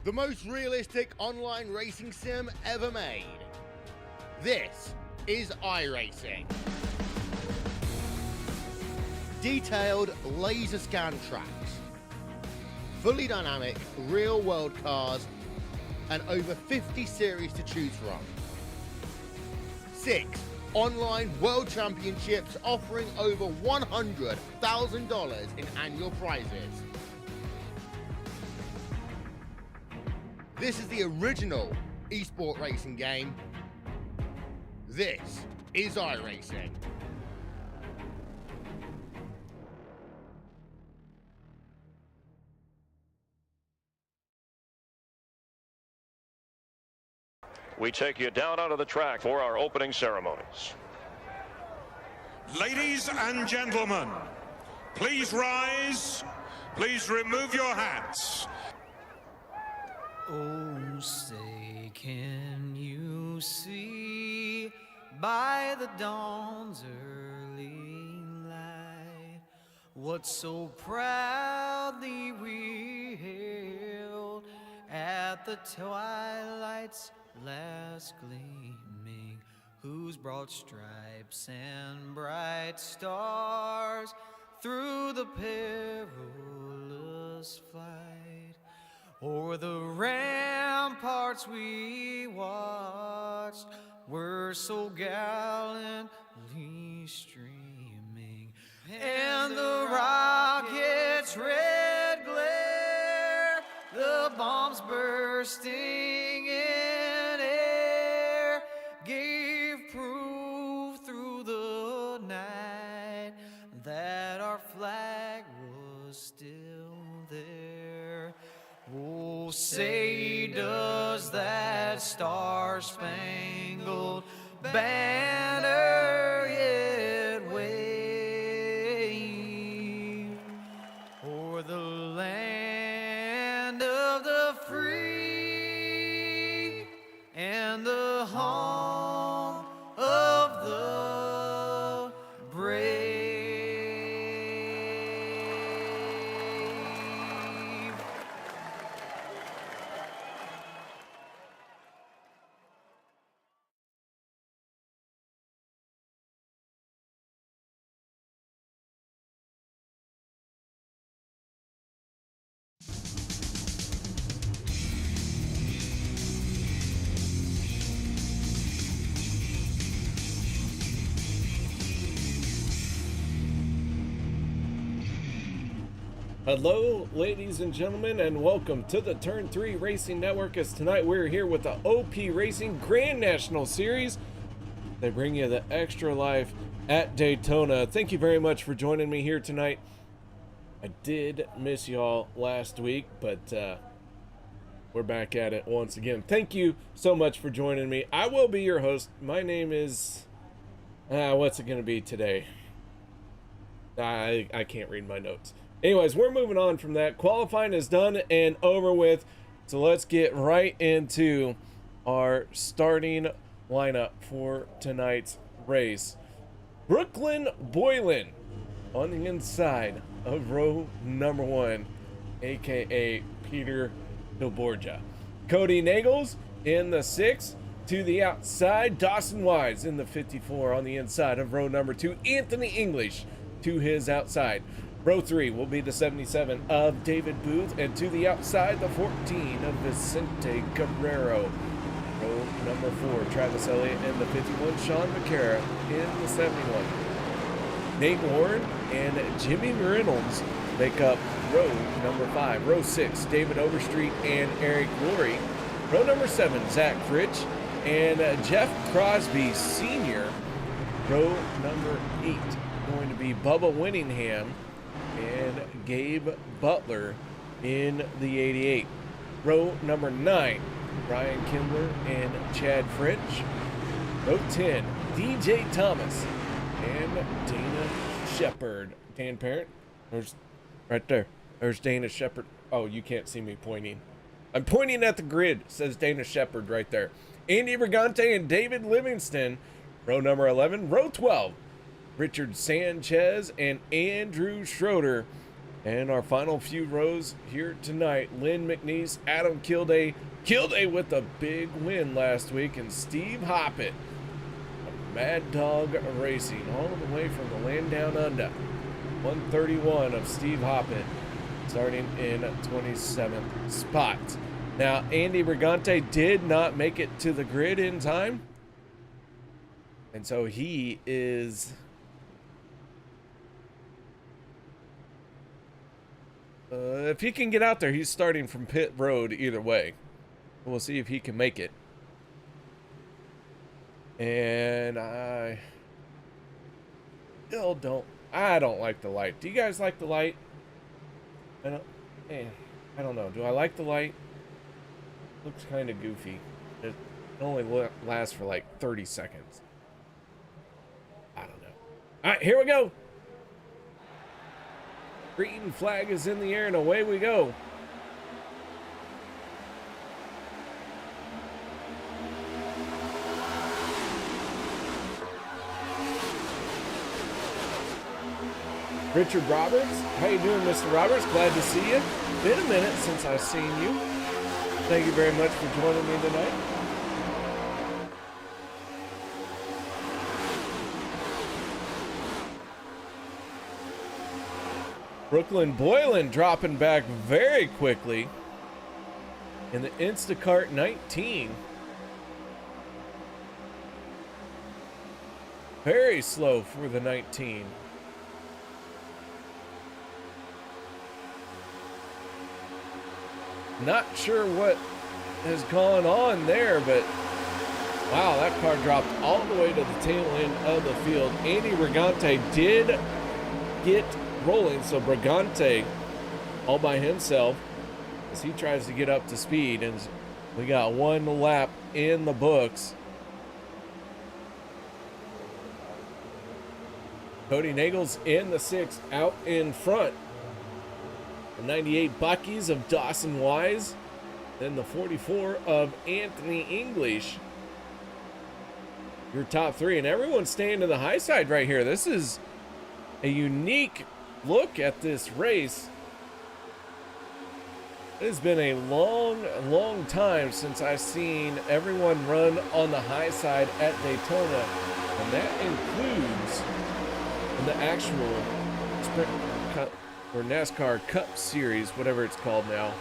the most realistic online racing sim ever made. This is iRacing. Detailed laser scan tracks, fully dynamic real-world cars, and over 50 series to choose from. 6 online world championships offering over $100,000 in annual prizes. This is the original esport racing game. This is iRacing. We take you down onto the track for our opening ceremonies. Ladies and gentlemen, please rise. Please remove your hats. Oh, say, can you see by the dawn's early light what so proudly we hailed at the twilight's last gleaming, whose broad stripes and bright stars through the perilous flight o'er the ramparts we watched were so gallantly streaming, and the rocket's red glare, the bombs bursting in air, gave proof through the night that our flag was still there. Oh, say does that star-spangled banner yet wave o'er the land of the free and the home of the brave? Hello, ladies and gentlemen, and welcome to the Turn 3 Racing Network, as tonight we're here with the OP Racing Grand National Series. They bring you the extra life at Daytona. Thank you very much for joining me here tonight. I did miss y'all last week, but we're back at it once again. Thank you so much for joining me. I will be your host. My name is... what's it going to be today? I can't read my notes. Anyways, we're moving on from that. Qualifying is done and over with, so let's get right into our starting lineup for tonight's race. Brooklyn Boylan on the inside of row number 1, aka Peter DeBorgia. Cody Nagels in the 6. To the outside, Dawson Wise in the 54 on the inside of row number 2. Anthony English to his outside. Row 3 will be the 77 of David Booth, and to the outside, the 14 of Vicente Guerrero. Row number 4, Travis Elliott, and the 51, Sean McCara in the 71. Nate Warren and Jimmy Reynolds make up row number 5. Row 6, David Overstreet and Eric Lurie. Row number 7, Zach Fritsch and Jeff Crosby Sr. Row number 8, going to be Bubba Winningham and Gabe Butler in the 88. Row number 9, Brian Kimbler and Chad Fritsch. Row 10, DJ Thomas and Dana Shepard. Dan Parent, there's right there. There's Dana Shepard. Oh, you can't see me pointing. I'm pointing at the grid. It says Dana Shepard right there. Andy Brigante and David Livingston. Row number 11. Row 12, Richard Sanchez and Andrew Schroeder. And our final few rows here tonight, Lynn McNeese, Adam Kilday with a big win last week, and Steve Hoppett, Mad Dog Racing, all the way from the land down under. 131 of Steve Hoppett, starting in 27th spot. Now, Andy Brigante did not make it to the grid in time, and so he is if he can get out there, he's starting from pit road either way. We'll see if he can make it. And I still don't like the light. Do you guys like the light? I don't know. Do I like the light? Looks kind of goofy. It only lasts for like 30 seconds. I don't know. All right, here we go. Green flag is in the air, and away we go. Richard Roberts, how you doing, Mr. Roberts? Glad to see you. Been a minute since I've seen you. Thank you very much for joining me tonight. Brooklyn Boylan dropping back very quickly in the Instacart 19. Very slow for the 19. Not sure what has gone on there, but wow, that car dropped all the way to the tail end of the field. Andy Brigante did get rolling, so Brigante all by himself as he tries to get up to speed, and we got one lap in the books. Cody Nagels in the 6th out in front. The 98 Buckies of Dawson Wise, then the 44 of Anthony English. Your top 3, and everyone's staying to the high side right here. This is a unique look at this race. It has been a long time since I've seen everyone run on the high side at Daytona, and that includes in the actual Sprint Cup or NASCAR Cup Series, whatever it's called now.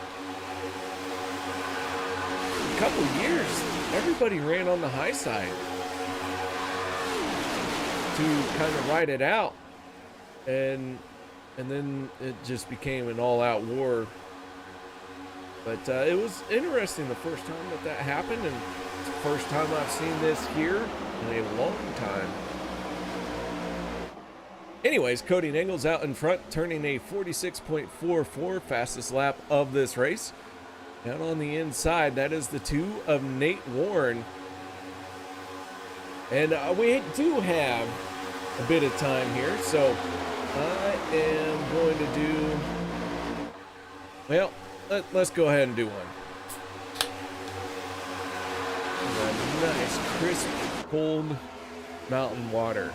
A couple years, everybody ran on the high side to kind of ride it out, and then it just became an all-out war. But it was interesting the first time that happened, and it's the first time I've seen this here in a long time. Anyways, Cody Nagels out in front, turning a 46.44, fastest lap of this race. Down on the inside, that is the 2 of Nate Warren. And we do have a bit of time here, so I am going to do, well, let's go ahead and do one. A nice, crisp, cold mountain water.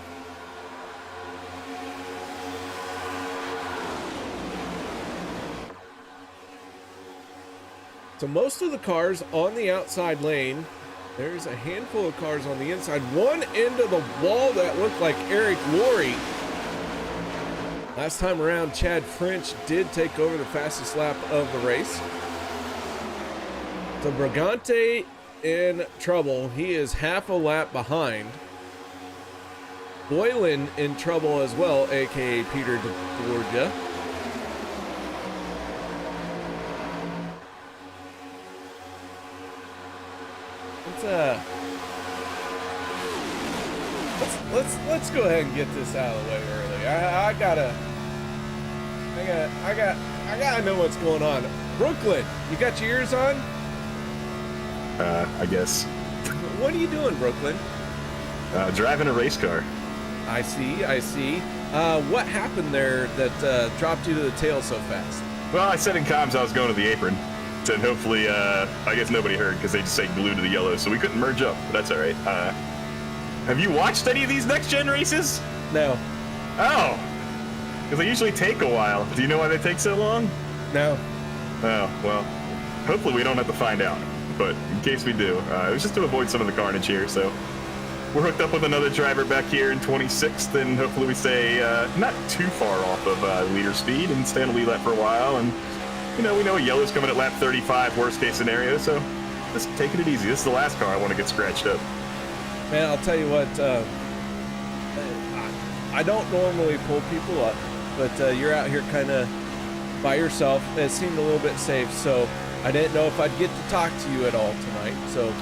So most of the cars on the outside lane, there's a handful of cars on the inside. One end of the wall that looked like Eric Laurie. Last time around, Chad French did take over the fastest lap of the race. So Brigante in trouble. He is half a lap behind. Boylan in trouble as well, aka Peter DeGorgia. Let's go ahead and get this out of the way early. I gotta know what's going on. Brooklyn, you got your ears on? I guess. What are you doing, Brooklyn? Driving a race car. I see. What happened there that dropped you to the tail so fast? Well, I said in comms I was going to the apron. And hopefully, I guess nobody heard because they just say glue to the yellow, so we couldn't merge up, but that's all right. Have you watched any of these next-gen races? No. Oh. Because they usually take a while. Do you know why they take so long? No. Oh, well, hopefully we don't have to find out. But in case we do, it was just to avoid some of the carnage here. So we're hooked up with another driver back here in 26th, and hopefully we stay not too far off of leader speed and stay on the lead lap for a while. And, you know, we know yellow's coming at lap 35, worst case scenario, so just taking it easy. This is the last car I want to get scratched up. Man, I'll tell you what, I don't normally pull people up, but you're out here kind of by yourself. It seemed a little bit safe, so I didn't know if I'd get to talk to you at all tonight. So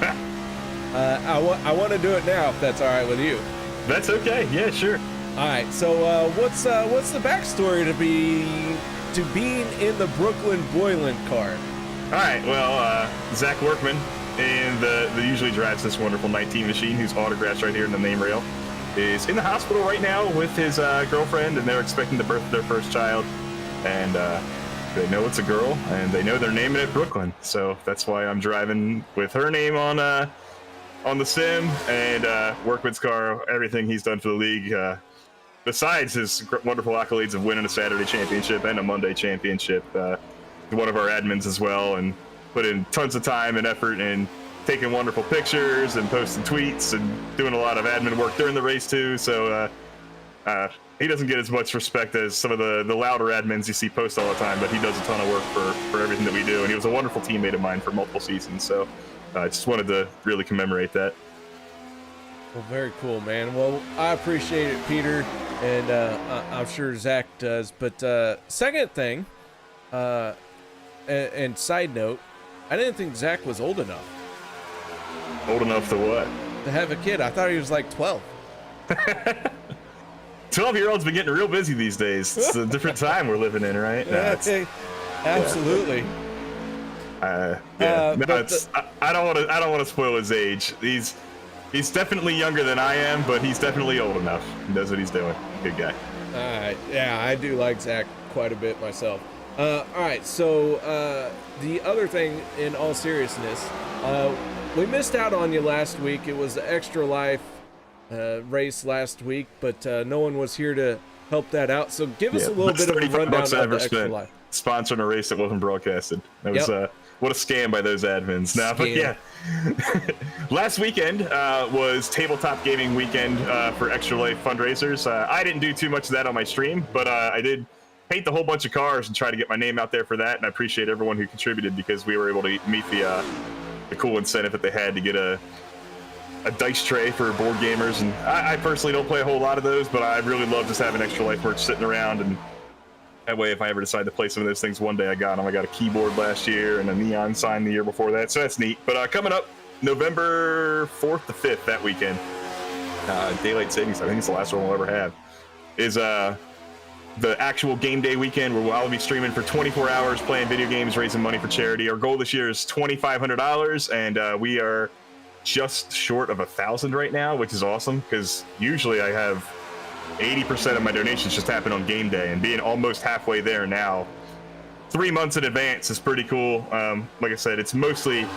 I want to do it now, if that's all right with you. That's okay. Yeah, sure. All right. So what's the backstory to being in the Brooklyn Boylan car? All right. Well, Zach Workman, and the usually drives this wonderful 19 machine, whose autographs right here in the name rail, is in the hospital right now with his girlfriend, and they're expecting to birth their first child. And they know it's a girl, and they know they're naming it Brooklyn. So that's why I'm driving with her name on the sim, and Workman's car, everything he's done for the league, besides his wonderful accolades of winning a Saturday championship and a Monday championship. One of our admins as well, and put in tons of time and effort and taking wonderful pictures and posting tweets and doing a lot of admin work during the race too. So he doesn't get as much respect as some of the louder admins you see post all the time, but he does a ton of work for everything that we do, and he was a wonderful teammate of mine for multiple seasons. So I just wanted to really commemorate that. Well, very cool, man. Well, I appreciate it, Peter, and I'm sure Zach does. But second thing, and side note, I didn't think Zach was old enough. Old enough to what? To have a kid. I thought he was like 12. 12-year-olds been getting real busy these days. It's a different time we're living in, right? No, absolutely. I don't want to spoil his age. He's definitely younger than I am, but he's definitely old enough. He knows what he's doing. Good guy. All right. Yeah, I do like Zach quite a bit myself. All right. So the other thing, in all seriousness, we missed out on you last week. It was the Extra Life race last week, but no one was here to help that out. So give us a little bit of a rundown of the Extra Life. Sponsoring a race that wasn't broadcasted. That was what a scam by those admins. Now, but yeah, last weekend was tabletop gaming weekend for Extra Life fundraisers. I didn't do too much of that on my stream, but I did paint a whole bunch of cars and try to get my name out there for that. And I appreciate everyone who contributed, because we were able to meet the cool incentive that they had to get a dice tray for board gamers. And I personally don't play a whole lot of those, but I really love just having Extra Life merch sitting around, and that way if I ever decide to play some of those things one day, I got them. I got a keyboard last year and a neon sign the year before that, so that's neat. But coming up November 4th to 5th, that weekend, daylight savings, I think it's the last one we'll ever have, is the actual game day weekend where I'll be streaming for 24 hours, playing video games, raising money for charity. Our goal this year is $2,500, and we are just short of 1,000 right now, which is awesome, because usually I have 80% of my donations just happen on game day, and being almost halfway there now, 3 months in advance, is pretty cool. Like I said, it's mostly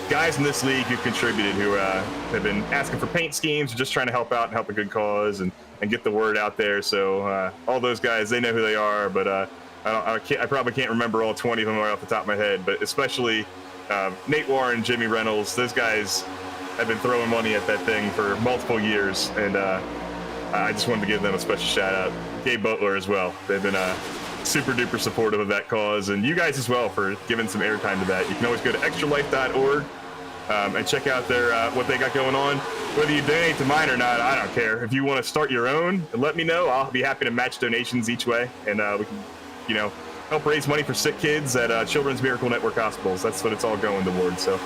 guys in this league who contributed, who have been asking for paint schemes, or just trying to help out and help a good cause and get the word out there. So all those guys, they know who they are, but I probably can't remember all 20 of them right off the top of my head, but especially Nate Warren, Jimmy Reynolds, those guys have been throwing money at that thing for multiple years, and I just wanted to give them a special shout out. Gabe Butler as well. They've been super duper supportive of that cause, and you guys as well for giving some airtime to that. You can always go to extralife.org and check out their what they got going on. Whether you donate to mine or not, I don't care. If you want to start your own, let me know. I'll be happy to match donations each way, and we can, help raise money for sick kids at Children's Miracle Network hospitals. That's what it's all going towards. So,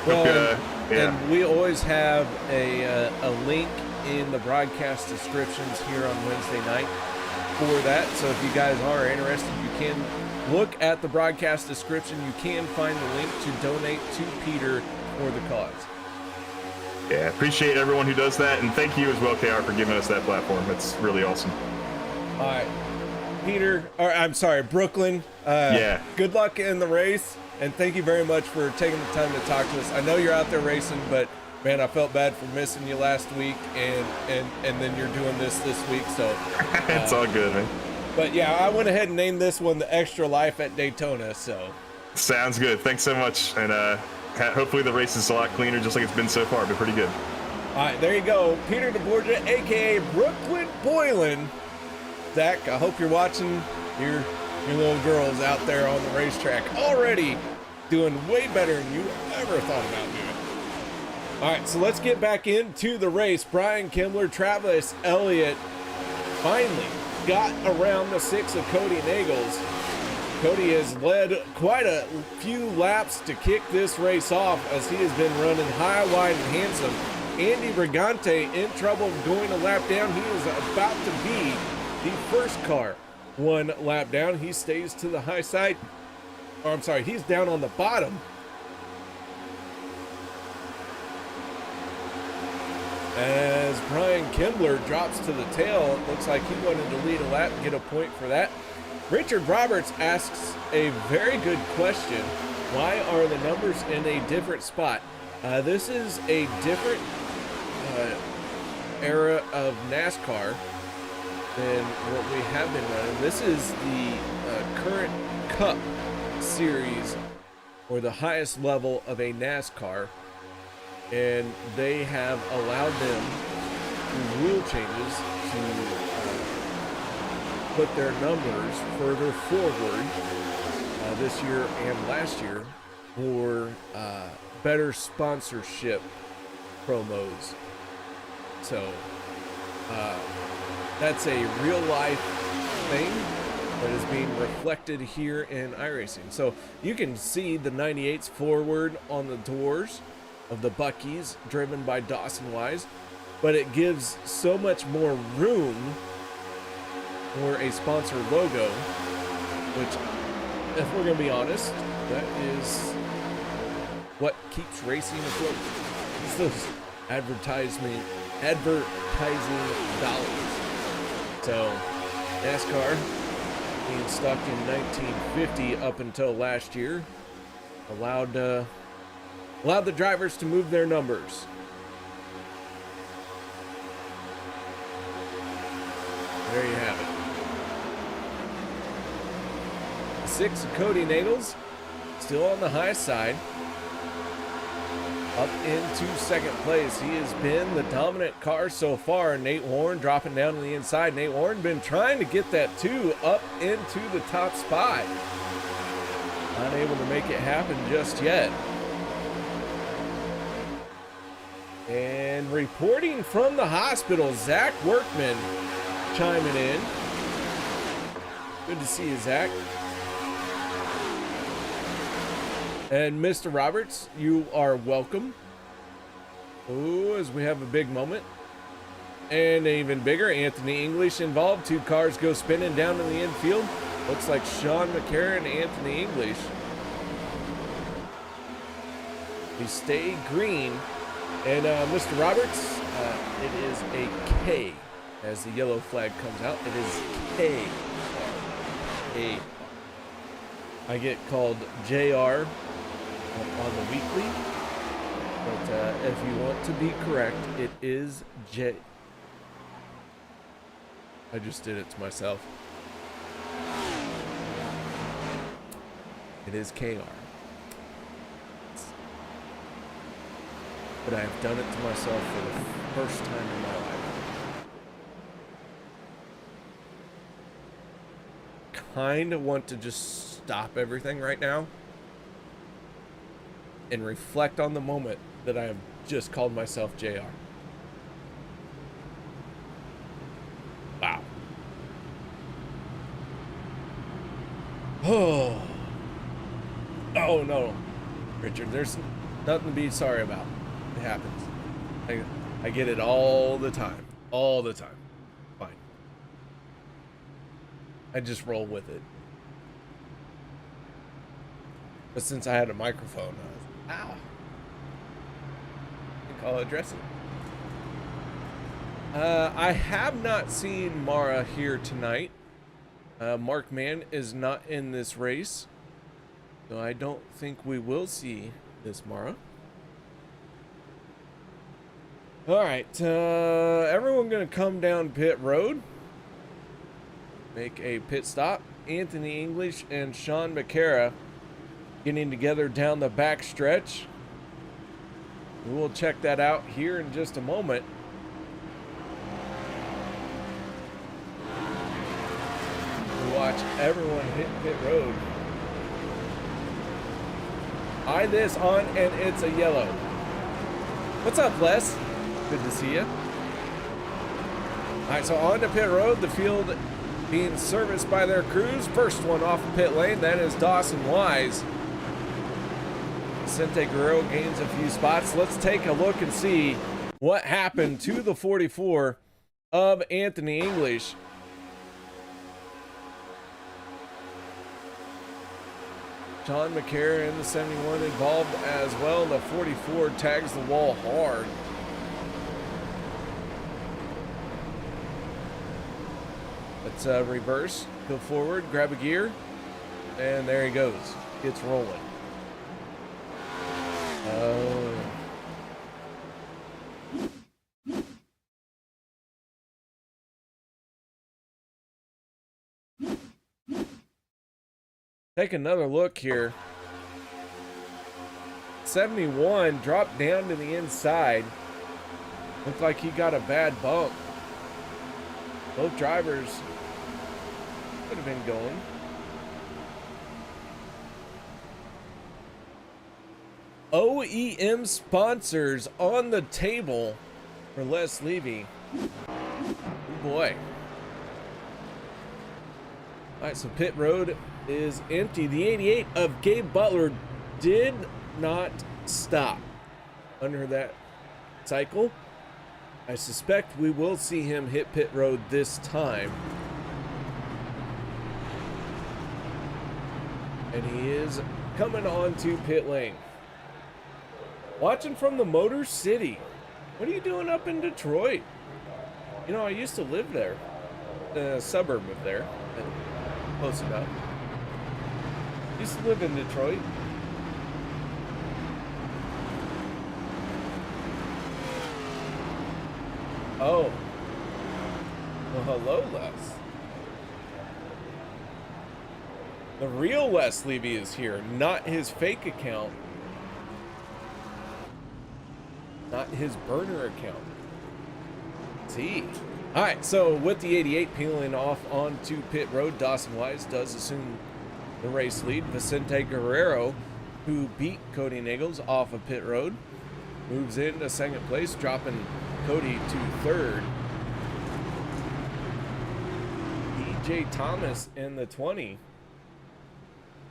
well, and we always have a link in the broadcast descriptions here on Wednesday night for that. So if you guys are interested, you can look at the broadcast description. You can find the link to donate to Peter for the cause. Yeah, appreciate everyone who does that, and thank you as well, KR, for giving us that platform. It's really awesome. All right, Peter, or I'm sorry, Brooklyn. Yeah. Good luck in the race, and thank you very much for taking the time to talk to us. I know you're out there racing, but Man, I felt bad for missing you last week, and then you're doing this week, so It's all good, man. But yeah, I went ahead and named this one the Extra Life at Daytona. So sounds good. Thanks so much, and hopefully the race is a lot cleaner, just like it's been so far. Been pretty good. All right, there you go, Peter DeBorgia, aka Brooklyn Boylan. Zach, I hope you're watching. Your little girls out there on the racetrack already doing way better than you ever thought about doing. All right, so let's get back into the race. Brian Kimbler, Travis Elliott finally got around the 6 of Cody Nagels. Cody has led quite a few laps to kick this race off as he has been running high, wide, and handsome. Andy Brigante in trouble going a lap down. He is about to be the first car 1 lap down. He stays to the high side. Or I'm sorry, he's down on the bottom. As Brian Kimbler drops to the tail, it looks like he wanted to lead a lap and get a point for that. Richard Roberts asks a very good question. Why are the numbers in a different spot? This is a different era of NASCAR than what we have been running. This is the current Cup Series, or the highest level of a NASCAR. And they have allowed them, through rule changes, to put their numbers further forward this year and last year for better sponsorship promos. So that's a real life thing that is being reflected here in iRacing. So you can see the 98s forward on the doors of the Buckies, driven by Dawson Wise, but it gives so much more room for a sponsor logo, which, if we're gonna be honest, that is what keeps racing afloat. It's those advertising dollars. So NASCAR, being stuck in 1950 up until last year, allowed the drivers to move their numbers. There you have it. 6 of Cody Nagels, still on the high side. Up into second place. He has been the dominant car so far. Nate Warren dropping down to the inside. Nate Warren been trying to get that 2 up into the top spot. Not able to make it happen just yet. And reporting from the hospital, Zach Workman chiming in. Good to see you, Zach. And Mr. Roberts, you are welcome. Oh, as we have a big moment. And even bigger, Anthony English involved. 2 cars go spinning down to the infield. Looks like Sean McCarron and Anthony English. We stay green. And Mr. Roberts, it is a K as the yellow flag comes out. It is K. A. I get called JR on the weekly, but if you want to be correct, it is J. I just did it to myself. It is KR. But I have done it to myself for the first time in my life. Kind of want to just stop everything right now and reflect on the moment that I have just called myself JR. Wow. Oh no, Richard, there's nothing to be sorry about. It happens. I get it all the time. All the time. Fine. I just roll with it. But since I had a microphone, I think I'll address it. I have not seen Mara here tonight. Mark Mann is not in this race, so I don't think we will see this Mara. All right, everyone gonna come down pit road, make a pit stop. Anthony English and Sean McCara getting together down the back stretch. We will check that out here in just a moment. We watch everyone hit pit road. Eye this on, and it's a yellow. What's up, Les? Good to see you. All right, so on to pit road. The field being serviced by their crews. First one off the pit lane, that is Dawson Wise. Vicente Guerrero gains a few spots. Let's take a look and see what happened to the 44 of Anthony English. John McCarron in the 71 involved as well. The 44 tags the wall hard. Let's reverse, go forward, grab a gear, and there he goes. Gets rolling. Take another look here. 71 dropped down to the inside. Looked like he got a bad bump. Both drivers could have been going. OEM sponsors on the table for Les Levy. Oh boy. All right, so pit road is empty. The 88 of Gabe Butler did not stop under that cycle. I suspect we will see him hit pit road this time. And he is coming onto pit lane. Watching from the Motor City. What are you doing up in Detroit? You know, I used to live there. A suburb of there. Close enough. Used to live in Detroit. Oh. Well, hello, Les. The real Les Levy is here, not his fake account. Not his burner account. See. All right, so with the 88 peeling off onto pit road, Dawson Wise does assume the race lead. Vicente Guerrero, who beat Cody Nichols off of pit road, moves into second place, dropping Cody to third. DJ Thomas in the 20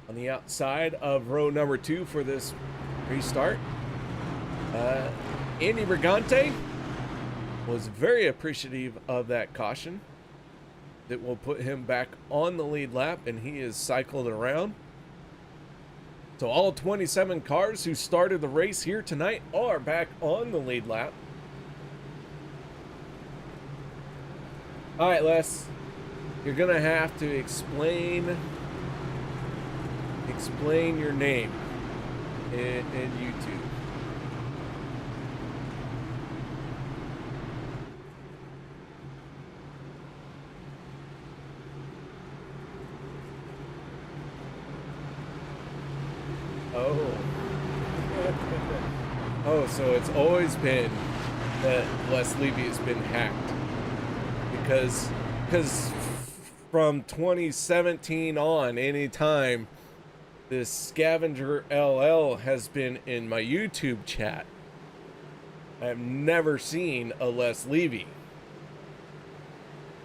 on the outside of row number 2 for this restart. Andy Brigante was very appreciative of that caution that will put him back on the lead lap, and he is cycled around. So all 27 cars who started the race here tonight are back on the lead lap. All right, Les, you're gonna have to explain your name in YouTube. Oh, so it's always been that Les Levy has been hacked because from 2017 on, anytime this Scavenger LL has been in my YouTube chat, I have never seen a Les Levy.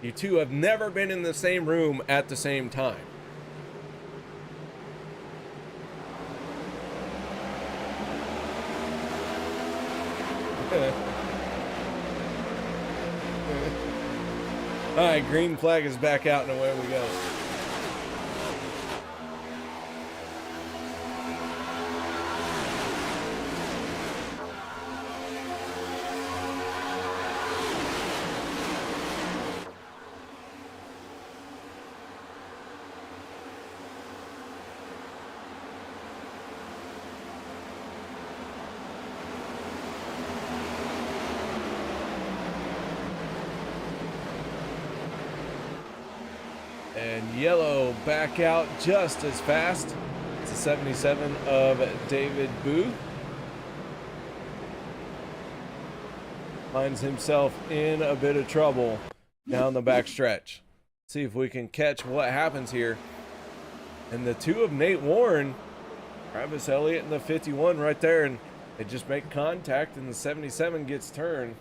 You two have never been in the same room at the same time. All right, green flag is back out and away we go. And yellow back out just as fast. It's a 77 of David Booth. Finds himself in a bit of trouble down the back stretch. See if we can catch what happens here. And the two of Nate Warren, Travis Elliott in the 51 right there, and they just make contact and the 77 gets turned.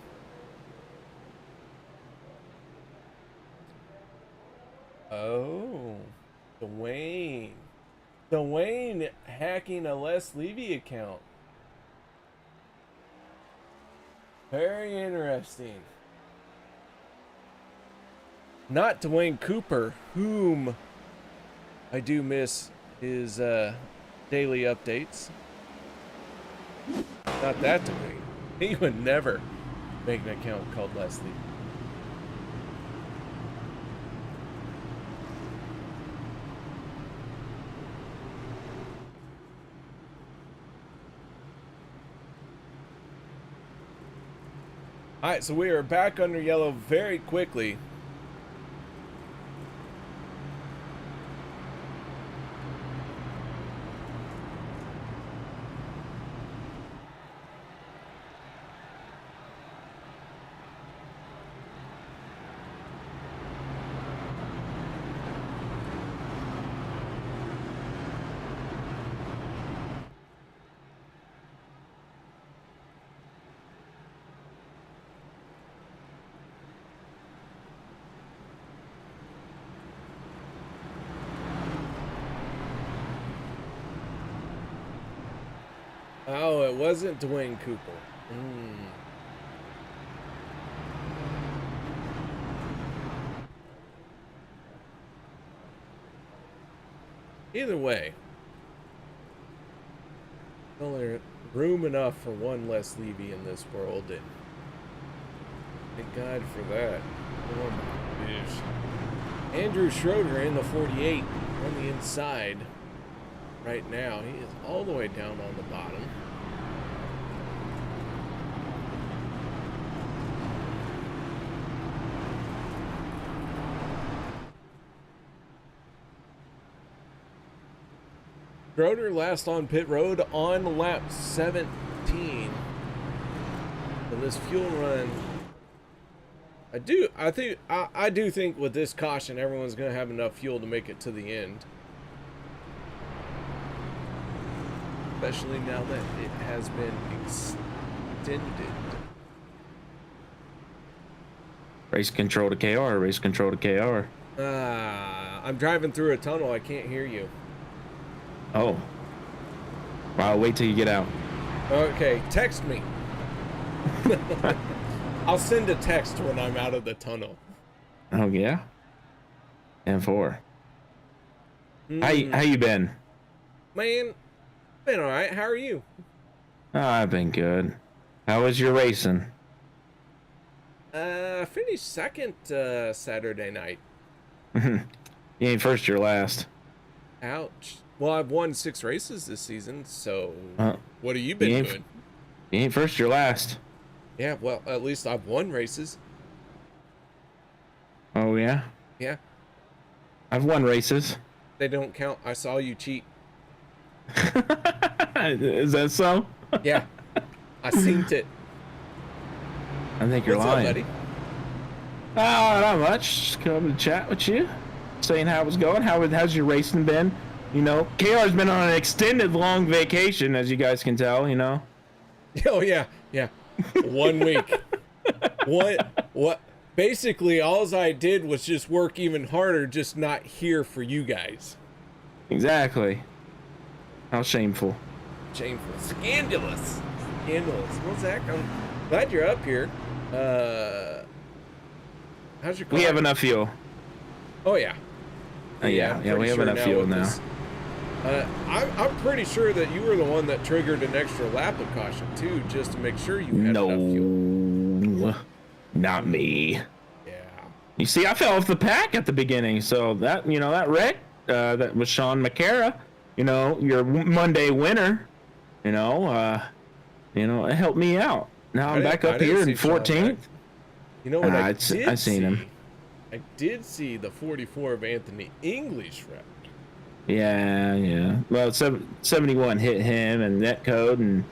Oh, Dwayne hacking a Les Levy account. Very interesting. Not Dwayne Cooper, whom I do miss his daily updates. Not that Dwayne. He would never make an account called Les Levy. All right, so we are back under yellow very quickly. Oh, it wasn't Dwayne Cooper. Either way, only room enough for one Les Levy in this world, and thank God for that. Oh my gosh. Andrew Schroeder in the 48 on the inside. Right now, he is all the way down on the bottom. Schroeder last on pit road on lap 17. And this fuel run, I do think with this caution, everyone's going to have enough fuel to make it to the end. Especially now that it has been extended. Race control to KR, race control to KR. I'm driving through a tunnel. I can't hear you. Oh. Wow, wait till you get out. Okay, text me. I'll send a text when I'm out of the tunnel. Oh, yeah? And 4. How you been? Man, been all right. How are you? Oh, I've been good. How was your racing? Finished second Saturday night. You ain't first, you're last. Ouch. Well, I've won 6 races this season, so what have you been doing? You ain't first, you're last. Yeah, well, at least I've won races. Oh, yeah? Yeah. I've won races. They don't count. I saw you cheat. Is that so? Yeah. I seen it. I think you're What's lying. up, buddy? Oh, not much. Just coming to chat with you. Saying how it was going. How's your racing been? You know, KR's been on an extended long vacation, as you guys can tell, you know. Oh, yeah. Yeah. 1 week. What? Basically, all I did was just work even harder, just not here for you guys. Exactly. How shameful. Shameful. Scandalous. Scandalous. Well, Zach, I'm glad you're up here. How's your car? We have enough fuel. Oh, yeah. Yeah, we have enough fuel now. I'm pretty sure that you were the one that triggered an extra lap of caution, too, just to make sure you had enough fuel. No, not me. Yeah. You see, I fell off the pack at the beginning, so that, you know, that wreck, that was Sean McCara, you know, your Monday winner, it helped me out. Now I'm back up here in 14th. You know what I did seen him. I did see the 44 of Anthony English wrecked. Yeah. Well, 71 hit him and netcode and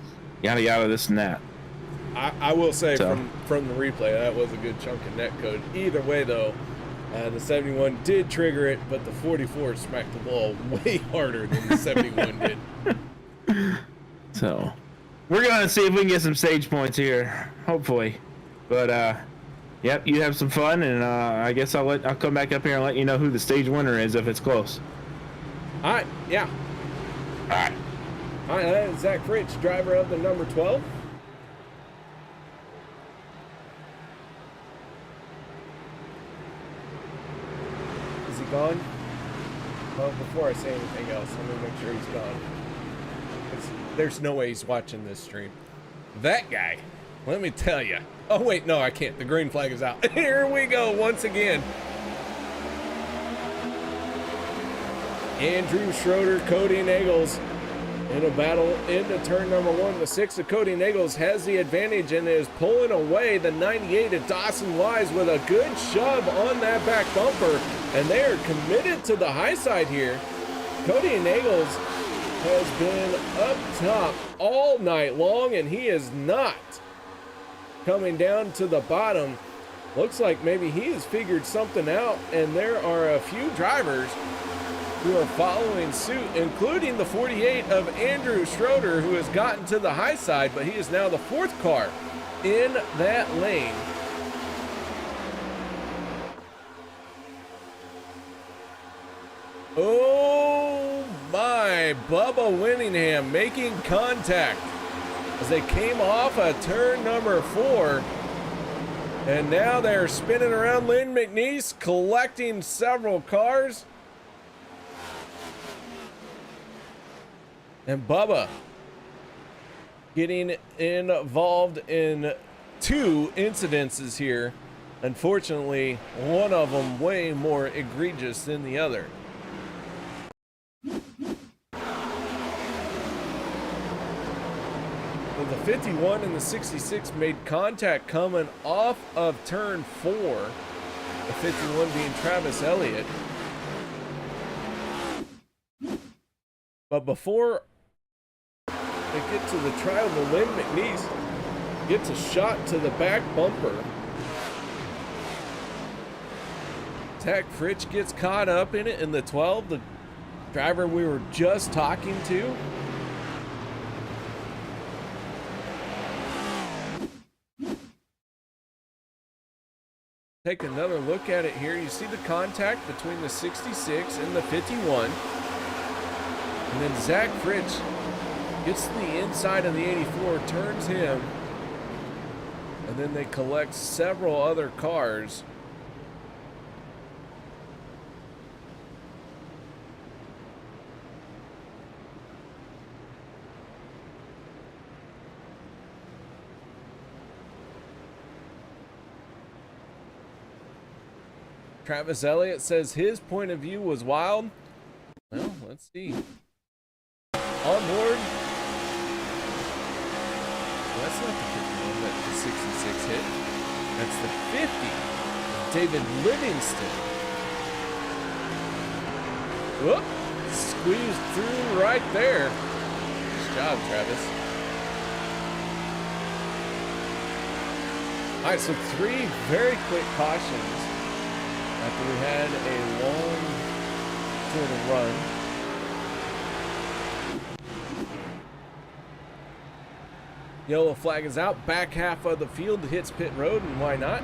yada yada, this and that. I will say from the replay, that was a good chunk of netcode. Either way, though, the 71 did trigger it, but the 44 smacked the ball way harder than the 71 did. So, we're gonna see if we can get some stage points here, hopefully. But yep, you have some fun, and I guess I'll come back up here and let you know who the stage winner is if it's close. All right, yeah. All right. That is Zach Fritsch, driver of the number 12. Is he gone? Well, before I say anything else, let me make sure he's gone. There's no way he's watching this stream. That guy, let me tell you. Oh, wait, no, I can't. The green flag is out. Here we go once again. Andrew Schroeder, Cody Nagels in a battle into turn number 1. The 6 of Cody Nagels has the advantage and is pulling away the 98 of Dawson Wise with a good shove on that back bumper. And they are committed to the high side here. Cody Nagels has been up top all night long, and he is not coming down to the bottom. Looks like maybe he has figured something out, and there are a few drivers who are following suit, including the 48 of Andrew Schroeder, who has gotten to the high side, but he is now the 4th car in that lane. Oh my, Bubba Winningham making contact as they came off a turn number 4. And now they're spinning around. Lynn McNeese collecting several cars. And Bubba getting involved in 2 incidences here. Unfortunately, one of them way more egregious than the other. Well, the 51 and the 66 made contact coming off of turn 4. The 51 being Travis Elliott. But before they get to the trial, the Lynn McNeese gets a shot to the back bumper. Zach Fritsch gets caught up in it in the 12, the driver we were just talking to. Take another look at it here. You see the contact between the 66 and the 51. And then Zach Fritsch gets to the inside of the 84, turns him, and then they collect several other cars. Travis Elliott says his point of view was wild. Well, let's see. On board. Well, that's not the 51 that the 66 hit. That's the 50. David Livingston. Whoop. Squeezed through right there. Nice job, Travis. All right, so 3 very quick cautions after we had a long sort of run. Yellow flag is out. Back half of the field hits pit road, and why not?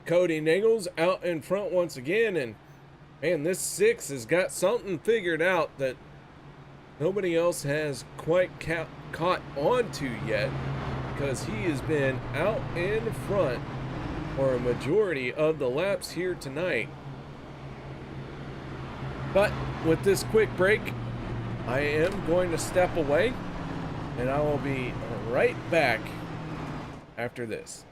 Cody Nagels out in front once again, and man, this 6 has got something figured out that nobody else has quite caught on to yet, because he has been out in front for a majority of the laps here tonight. But with this quick break, I am going to step away, and I will be right back after this.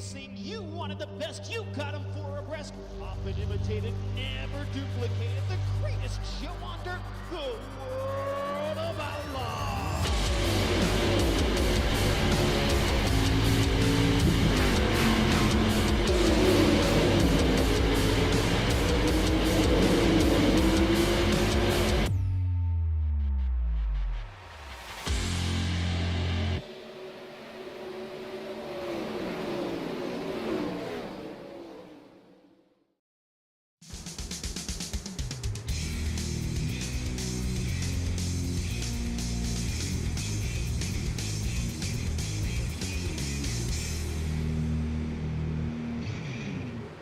racing, you wanted the best, you got them 4 abreast. Often imitated, never duplicated, the greatest show on dirt, the World of Outlaws.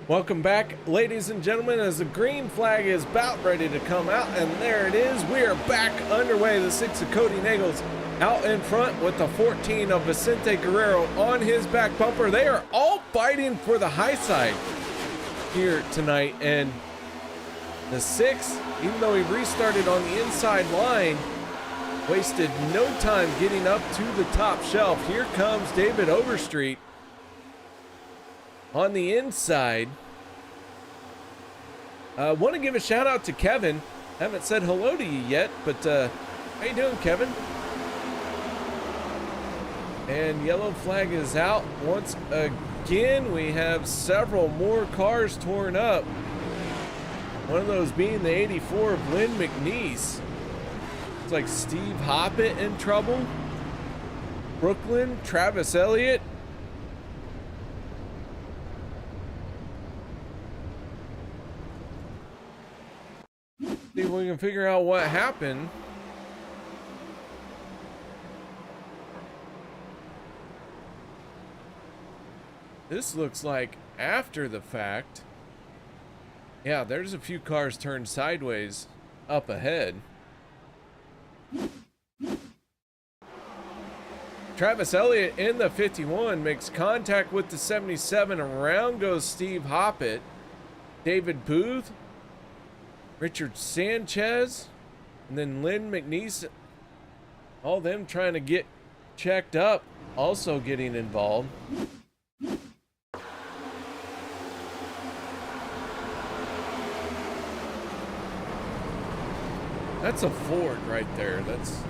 Welcome back, ladies and gentlemen, as the green flag is about ready to come out, and there it is. We are back underway. The 6 of Cody Nagels out in front with the 14 of Vicente Guerrero on his back bumper. They are all fighting for the high side here tonight, and the 6, even though he restarted on the inside line, wasted no time getting up to the top shelf. Here comes David Overstreet on the inside. Want to give a shout out to Kevin. Haven't said hello to you yet, but how you doing, Kevin? And yellow flag is out once again. We have several more cars torn up. One of those being the 84 of Lynn McNeese. It's like Steve Hoppett in trouble. Brooklyn, Travis Elliott. See if we can figure out what happened. This looks like after the fact. Yeah, there's a few cars turned sideways up ahead. Travis Elliott in the 51 makes contact with the 77. Around goes Steve Hoppett. David Booth, Richard Sanchez, and then Lynn McNeese, all them trying to get checked up, also getting involved. That's a Ford right there. That's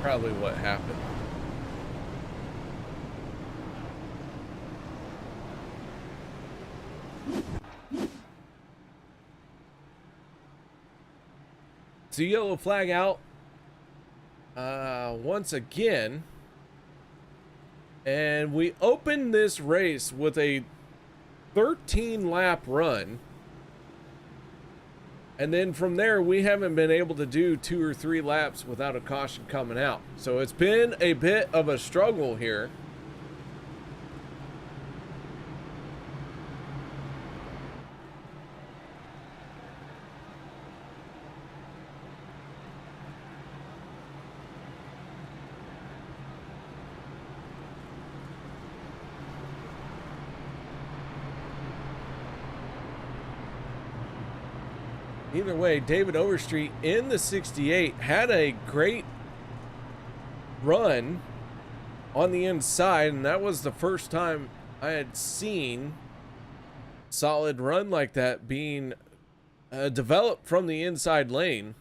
probably what happened. So yellow flag out once again, and we opened this race with a 13 lap run, and then from there we haven't been able to do 2 or 3 laps without a caution coming out. So it's been a bit of a struggle here. Either way, David Overstreet in the 68 had a great run on the inside, and that was the first time I had seen solid run like that being developed from the inside lane.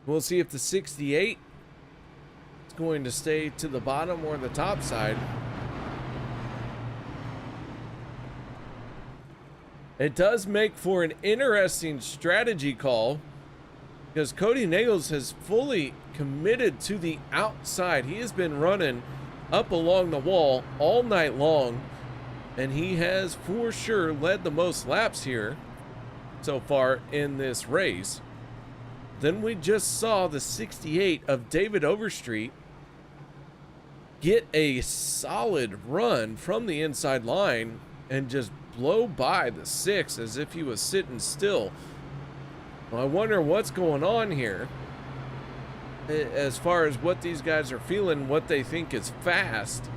We'll see if the 68 is going to stay to the bottom or the top side. It does make for an interesting strategy call because Cody Nagels has fully committed to the outside. He has been running up along the wall all night long, and he has for sure led the most laps here so far in this race. Then we just saw the 68 of David Overstreet get a solid run from the inside line and just blow by the 6 as if he was sitting still. Well, I wonder what's going on here as far as what these guys are feeling, what they think is fast.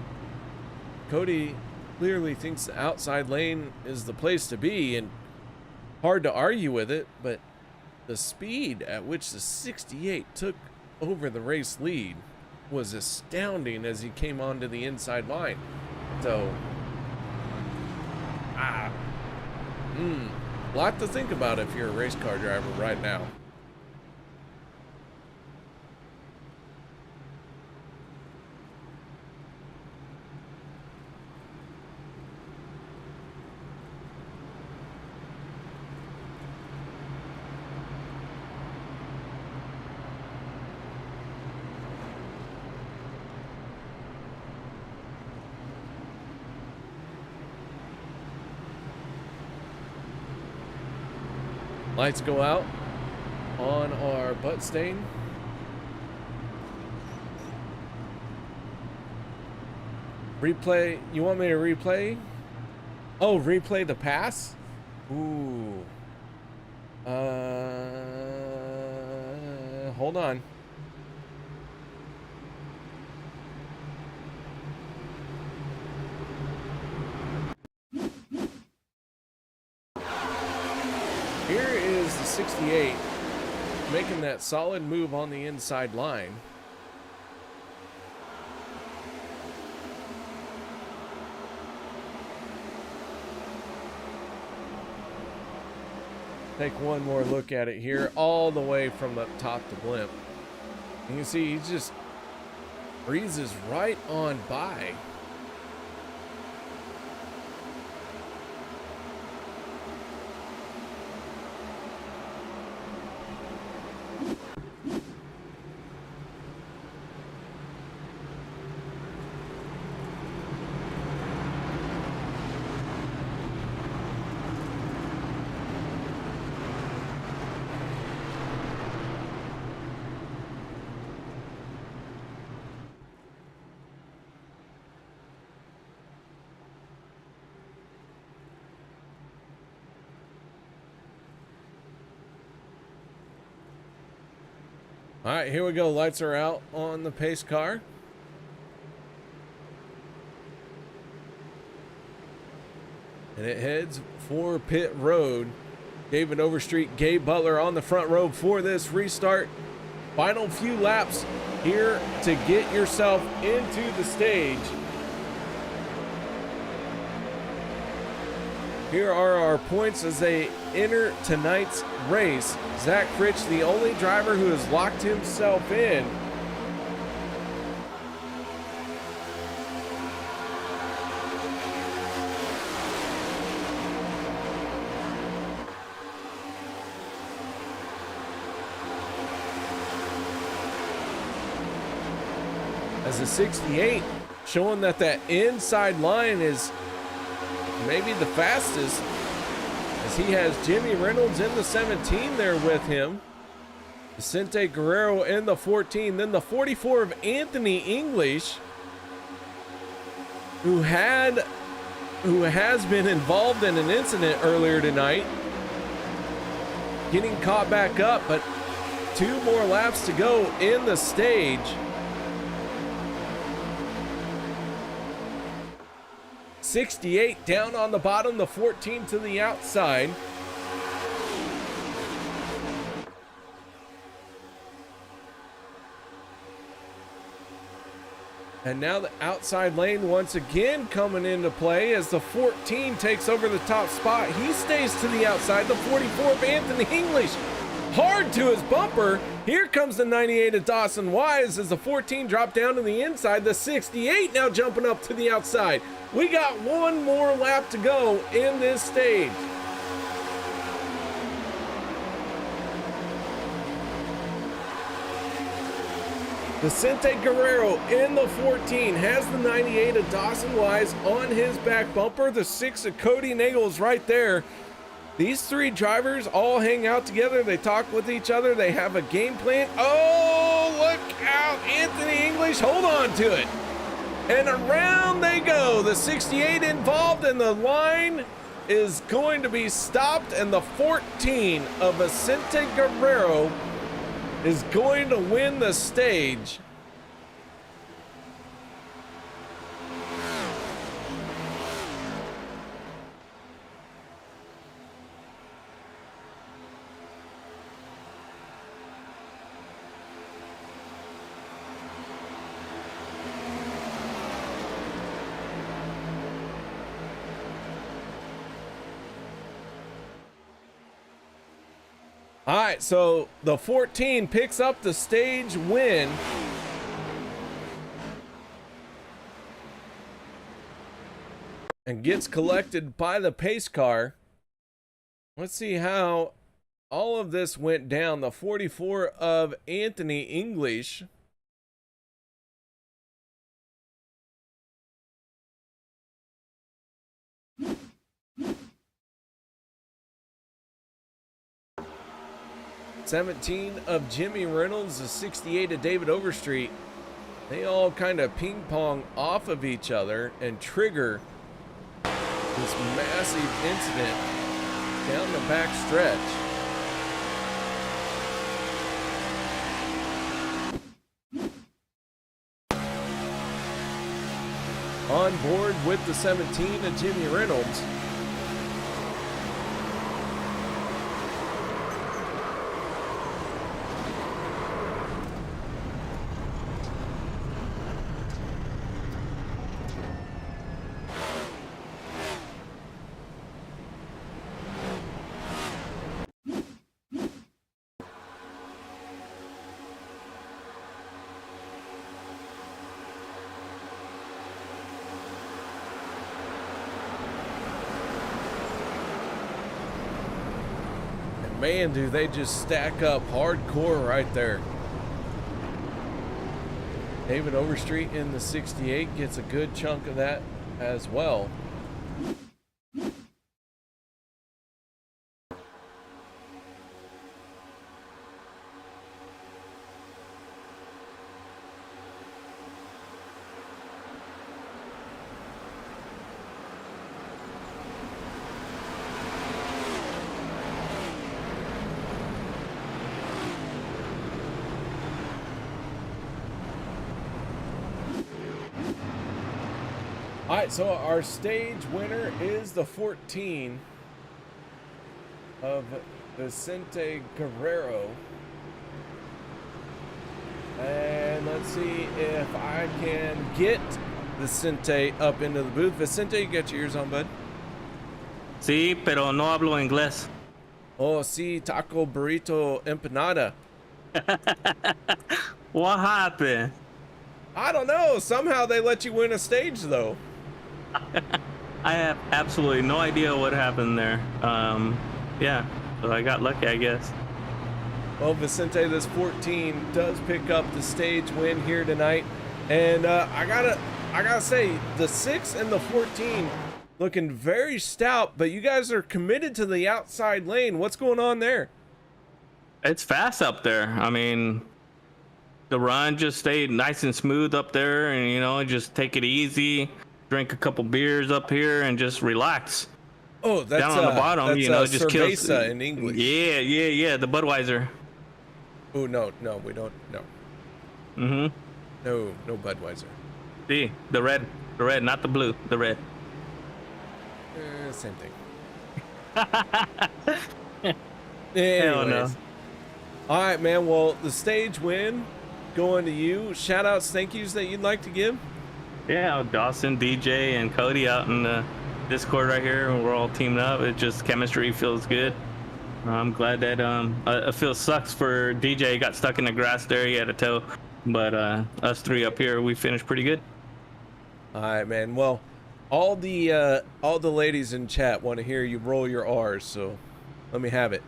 Cody clearly thinks the outside lane is the place to be, and hard to argue with it, but the speed at which the 68 took over the race lead was astounding as he came onto the inside line. So, a lot to think about if you're a race car driver right now. Lights go out on our butt stain. Replay. You want me to replay? Oh, replay the pass? Ooh. Hold on. Here is the 68 making that solid move on the inside line. Take one more look at it here, all the way from up top to blimp. You can see he just breezes right on by. All right, here we go. Lights are out on the pace car. And it heads for pit road. David Overstreet, Gabe Butler on the front row for this restart. Final few laps here to get yourself into the stage. Here are our points as they enter tonight's race. Zach Fritsch, the only driver who has locked himself in. As a 68, showing that that inside line is maybe the fastest, as he has Jimmy Reynolds in the 17 there with him, Vicente Guerrero in the 14, then the 44 of Anthony English, who has been involved in an incident earlier tonight, getting caught back up, but 2 more laps to go in the stage. 68 down on the bottom, the 14 to the outside. And now the outside lane once again coming into play as the 14 takes over the top spot. He stays to the outside, the 44 of Anthony English. Hard to his bumper. Here comes the 98 of Dawson Wise as the 14 dropped down to the inside. The 68 now jumping up to the outside. We got 1 more lap to go in this stage. Vicente Guerrero in the 14 has the 98 of Dawson Wise on his back bumper. The 6 of Cody Nagel's right there. These 3 drivers all hang out together. They talk with each other. They have a game plan. Oh, look out. Anthony English, hold on to it. And around they go. The 68 involved, and the line is going to be stopped. And the 14 of Vicente Guerrero is going to win the stage. All right, so the 14 picks up the stage win. And gets collected by the pace car. Let's see how all of this went down. The 44 of Anthony English. $17 of Jimmy Reynolds, the 68 of David Overstreet. They all kind of ping pong off of each other and trigger this massive incident down the back stretch. On board with the 17 of Jimmy Reynolds. Man, do they just stack up hardcore right there. David Overstreet in the 68 gets a good chunk of that as well. All right, so our stage winner is the 14 of Vicente Guerrero. And let's see if I can get Vicente up into the booth. Vicente, you got your ears on, bud? Sí, pero no hablo inglés. Oh, sí, taco, burrito, empanada. What happened? I don't know. Somehow they let you win a stage, though. I have absolutely no idea what happened there. Yeah, so I got lucky, I guess. Well, Vicente, this 14 does pick up the stage win here tonight, and I gotta say, the 6 and the 14 looking very stout, but you guys are committed to the outside lane. What's going on there? It's fast up there. I mean, the run just stayed nice and smooth up there, and you know, just take it easy, drink a couple beers up here, and just relax. Oh, that's down on the bottom, that's you know, just kills. cerveza in English. Yeah, the Budweiser. Oh no, we don't. No. No Budweiser. See, the red, not the blue, the red. Same thing. Hell no. All right, man. Well, the stage win going to you. Shout outs, thank yous that you'd like to give. Yeah, Dawson, DJ, and Cody out in the Discord right here. We're all teamed up. It just chemistry feels good. I'm glad that it feels sucks for DJ. He got stuck in the grass there. He had a toe, but us three up here, we finished pretty good. All right, man. Well, all the ladies in chat want to hear you roll your R's, so let me have it.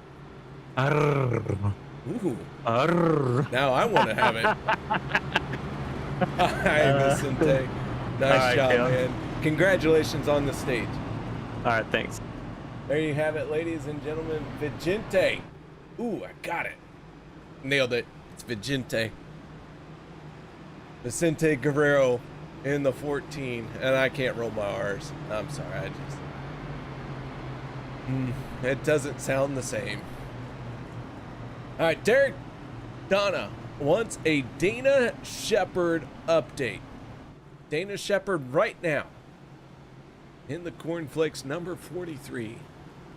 Arr. Ooh. Arr. Now I want to have it. Hi, Vicente. Nice job, man. Congratulations on the stage. All right, thanks. There you have it, ladies and gentlemen. Vicente. Ooh, I got it. Nailed it. It's Vicente. Vicente Guerrero in the 14. And I can't roll my R's. I'm sorry. It doesn't sound the same. All right, Derek Donna wants a Dana Shepard update. Dana Shepard right now in the cornflakes number 43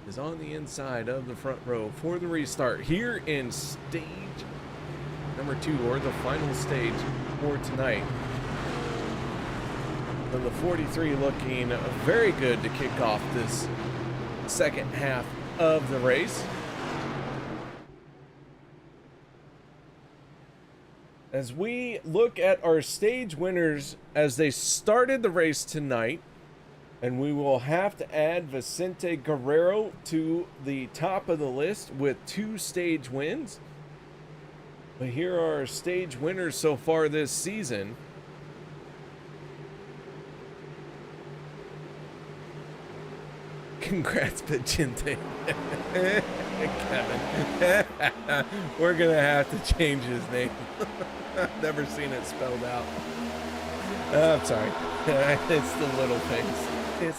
is on the inside of the front row for the restart here in stage number 2, or the final stage for tonight. So the 43 looking very good to kick off this second half of the race. as we look at our stage winners as they started the race tonight, and we will have to add Vicente Guerrero to the top of the list with 2 stage wins. But here are our stage winners so far this season. Congrats, Vicente. Kevin. We're gonna have to change his name. I've never seen it spelled out. I'm sorry. It's the little things.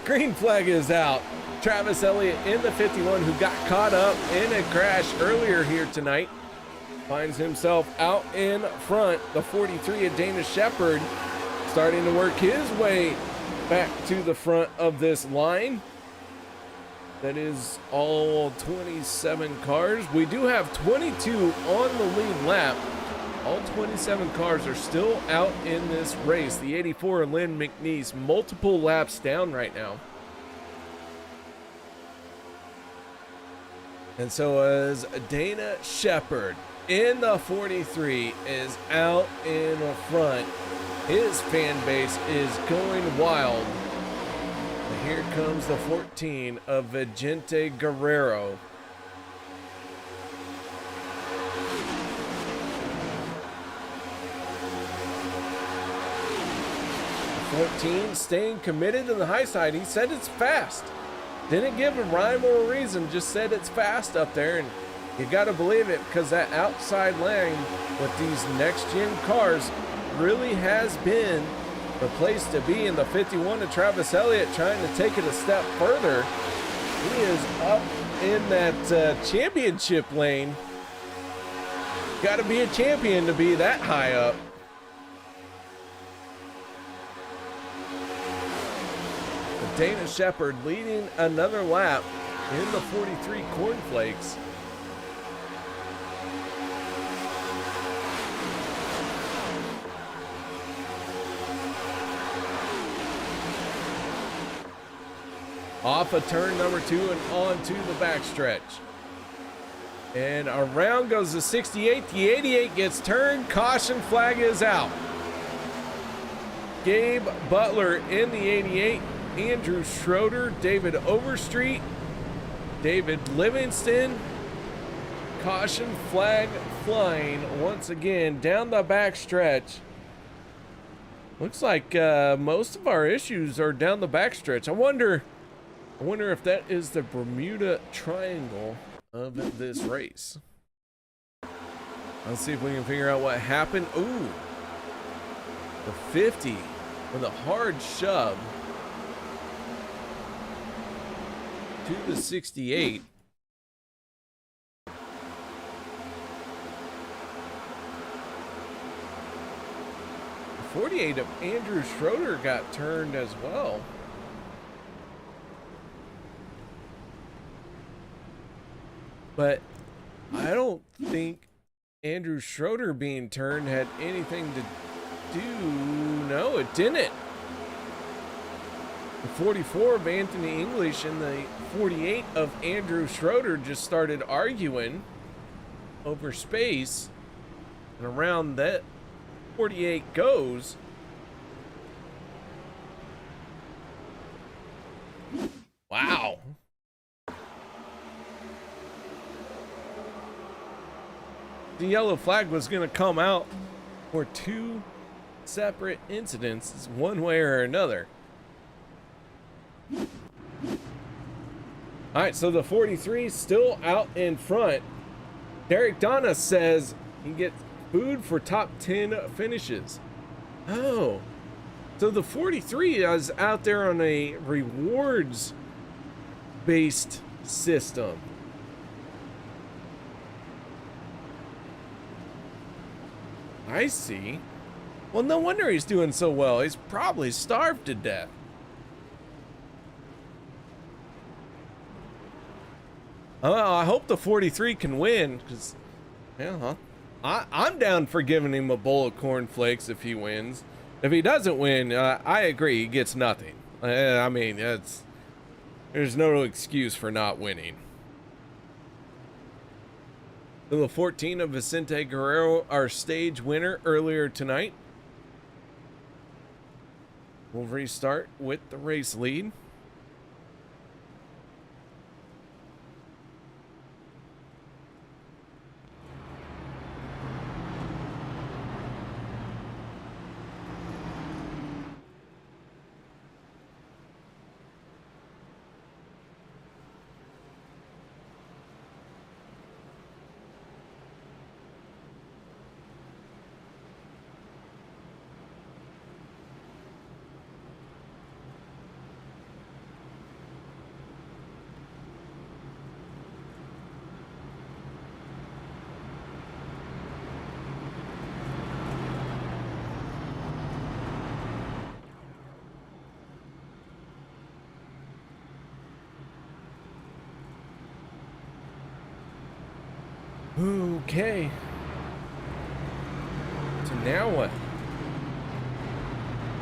Green flag is out. Travis Elliott in the 51, who got caught up in a crash earlier here tonight, finds himself out in front. The 43 of Dana Shepard starting to work his way back to the front of this line. That is all 27 cars. We do have 22 on the lead lap. All 27 cars are still out in this race. The 84 Lynn McNeese, multiple laps down right now. And so as Dana Shepard in the 43 is out in front, his fan base is going wild. And here comes the 14 of Vicente Guerrero. 14 staying committed to the high side. He said it's fast. Didn't give a rhyme or a reason, just said it's fast up there, and you got to believe it because that outside lane with these next-gen cars really has been the place to be. In the 51 of Travis Elliott trying to take it a step further. He is up in that championship lane. Got to be a champion to be that high up. Dana Shepard leading another lap in the 43 Cornflakes. Off of turn number 2 and on to the backstretch. And around goes the 68. The 88 gets turned. Caution flag is out. Gabe Butler in the 88. Andrew Schroeder, David Overstreet, David Livingston. Caution flag flying once again down the back stretch. Looks like most of our issues are down the back stretch. I wonder if that is the Bermuda Triangle of this race. Let's see if we can figure out what happened. Ooh, the 50 with a hard shove to the 68. The 48 of Andrew Schroeder got turned as well. But I don't think Andrew Schroeder being turned had anything to do. No, it didn't. The 44 of Anthony English and the 48 of Andrew Schroeder just started arguing over space, and around that 48 goes. Wow. The yellow flag was going to come out for 2 separate incidents, one way or another. All right, so the 43 still out in front. Derek Donna says he gets food for top 10 finishes. Oh, so the 43 is out there on a rewards-based system. I see. Well, no wonder he's doing so well. He's probably starved to death. I hope the 43 can win, because, yeah, I'm down for giving him a bowl of cornflakes if he wins. If he doesn't win, I agree, he gets nothing. I mean, there's no excuse for not winning. So the 14 of Vicente Guerrero, our stage winner earlier tonight. We'll restart with the race lead. Okay. So now what?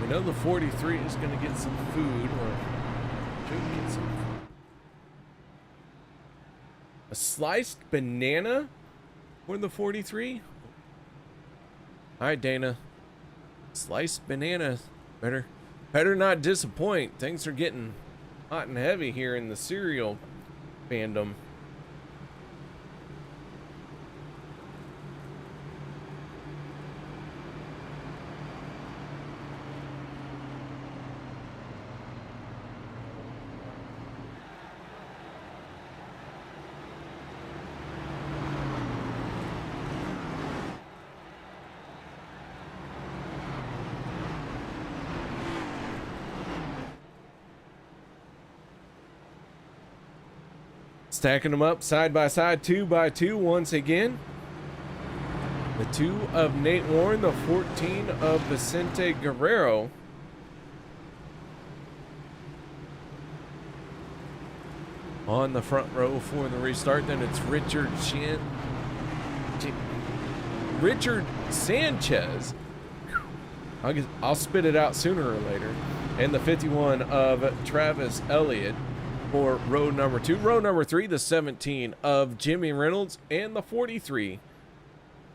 We know the 43 is going to get some food, or should get some food. A sliced banana for the 43? All right, Dana. Sliced banana. Better not disappoint. Things are getting hot and heavy here in the cereal fandom. Stacking them up side by side, 2 by 2 once again. The 2 of Nate Warren, the 14 of Vicente Guerrero. On the front row for the restart. Then it's Richard Sanchez. I'll spit it out sooner or later. And the 51 of Travis Elliott for row number 2. Row number 3, the 17 of Jimmy Reynolds, and the 43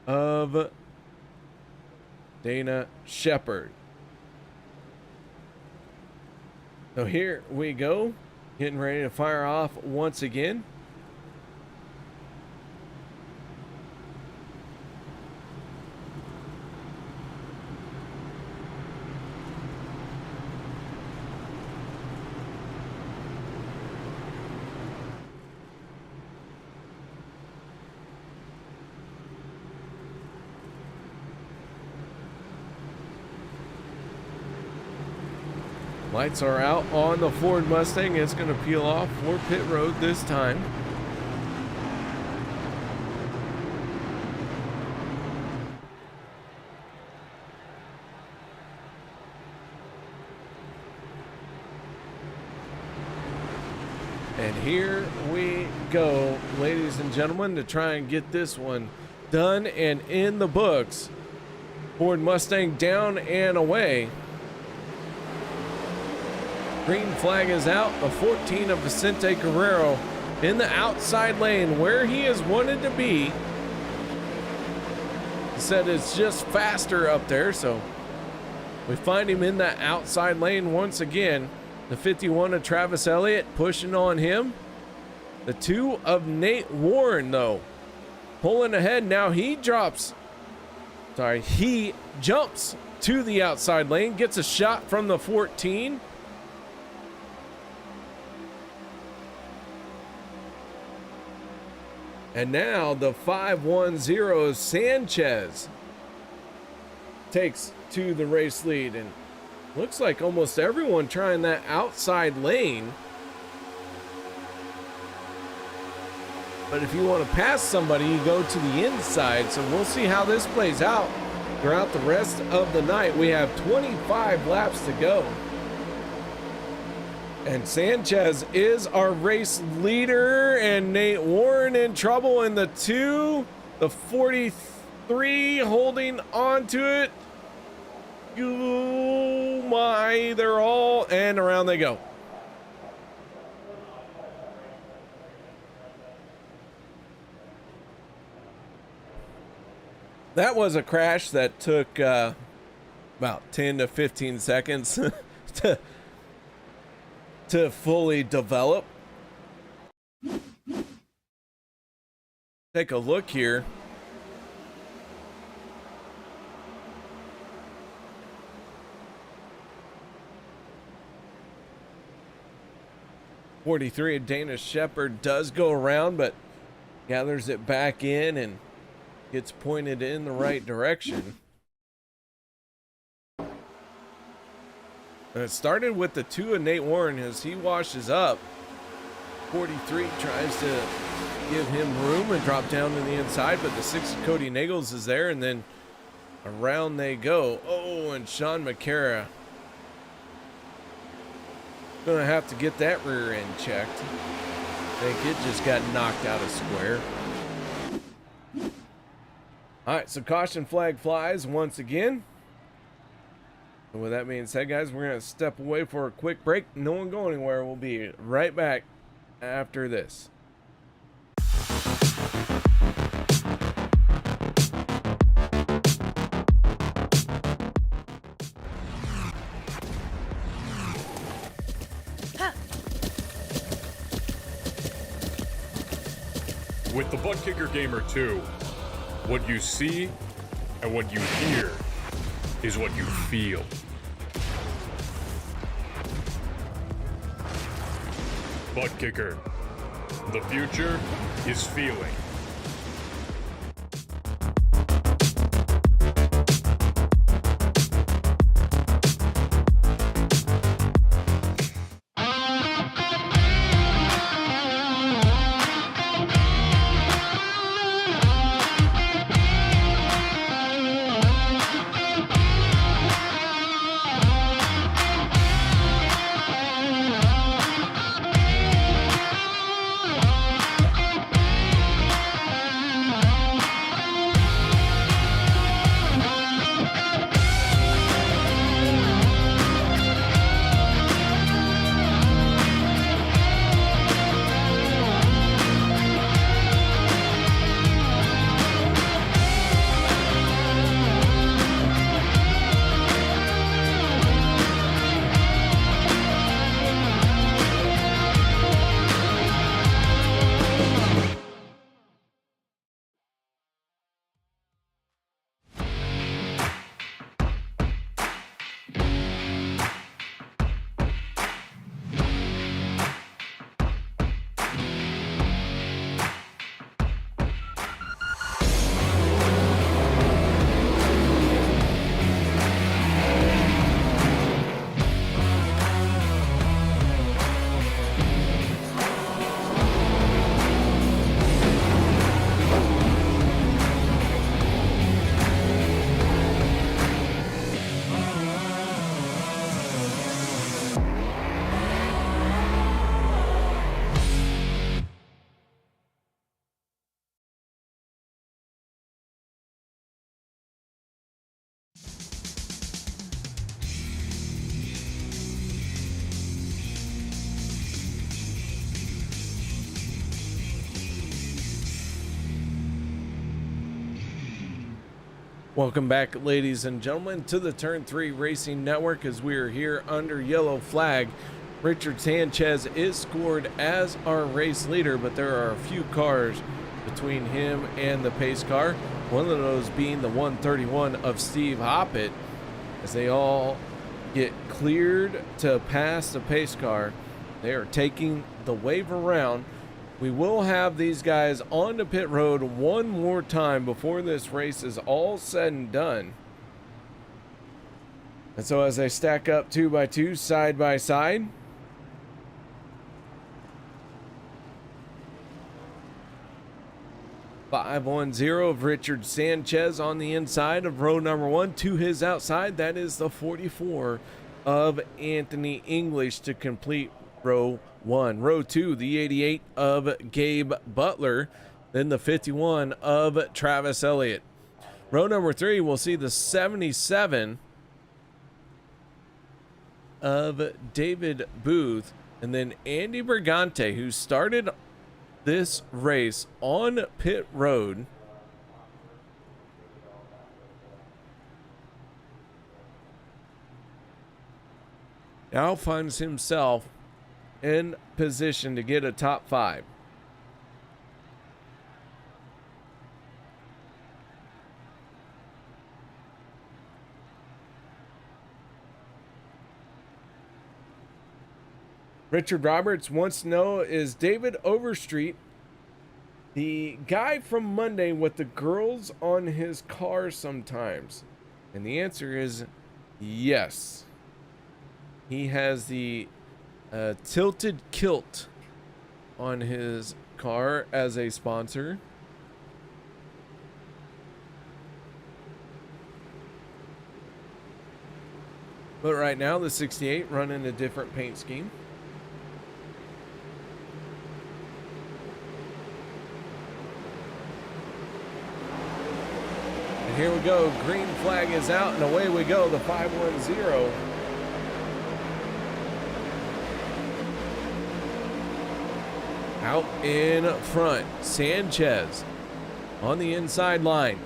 of Dana Shepard. So here we go, getting ready to fire off once again. Lights are out on the Ford Mustang. It's going to peel off for pit road this time. And here we go, ladies and gentlemen, to try and get this one done and in the books. Ford Mustang down and away. Green flag is out. The 14 of Vicente Guerrero in the outside lane where he has wanted to be. He said it's just faster up there, so we find him in that outside lane once again. The 51 of Travis Elliott pushing on him. The 2 of Nate Warren, though, pulling ahead. Now he jumps to the outside lane, gets a shot from the 14. And now the 510 Sanchez takes to the race lead, and looks like almost everyone trying that outside lane. But if you want to pass somebody, you go to the inside. So we'll see how this plays out throughout the rest of the night. We have 25 laps to go. And Sanchez is our race leader, and Nate Warren in trouble in the 2. The 43 holding on to it. Oh my, they're all, and around they go. That was a crash that took about 10 to 15 seconds to fully develop. Take a look here. .43 Dana Shepard does go around, but gathers it back in and gets pointed in the right direction. And it started with the 2 of Nate Warren as he washes up. 43 tries to give him room and drop down to the inside, but the 6 of Cody Nagels is there, and then around they go. Oh, and Sean McCara gonna have to get that rear end checked. I think it just got knocked out of square. All right, so caution flag flies once again. And with that being said, guys, we're gonna step away for a quick break. No one go anywhere. We'll be right back after this. With the Butt Kicker Gamer 2, what you see and what you hear is what you feel. Butt Kicker. The future is feeling. Welcome back, ladies and gentlemen, to the Turn 3 Racing Network as we are here under yellow flag. Richard Sanchez is scored as our race leader, but there are a few cars between him and the pace car. One of those being the 131 of Steve Hoppett, as they all get cleared to pass the pace car. They are taking the wave around. We will have these guys on the pit road one more time before this race is all said and done. And so as they stack up 2 by 2 side by side, .510 of Richard Sanchez on the inside of row number 1. To his outside, that is the 44 of Anthony English to complete row 1. Row 2, the 88 of Gabe Butler, then the 51 of Travis Elliott. Row number 3, we'll see the 77 of David Booth, and then Andy Brigante, who started this race on pit road now finds himself in position to get a top 5. Richard Roberts wants to know, is David Overstreet the guy from Monday with the girls on his car sometimes? And the answer is yes. He has the tilted kilt on his car as a sponsor. But right now the 68 running a different paint scheme. Here we go. Green flag is out, and away we go. The 510. Out in front, Sanchez on the inside line.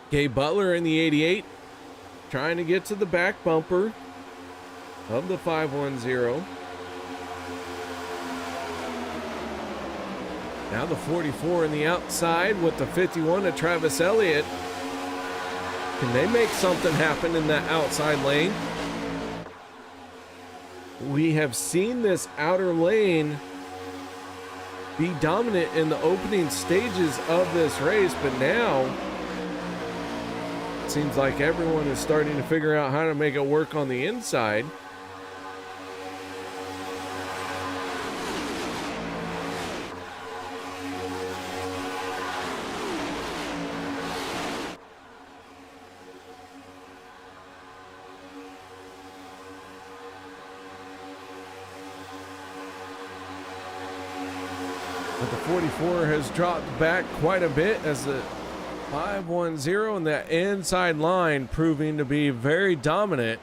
Gabe Butler in the 88, trying to get to the back bumper of the 510. Now the 44 in the outside with the 51 of Travis Elliott. Can they make something happen in that outside lane? We have seen this outer lane be dominant in the opening stages of this race, but now it seems like everyone is starting to figure out how to make it work on the inside. But the 44 has dropped back quite a bit as the 510 and that inside line proving to be very dominant.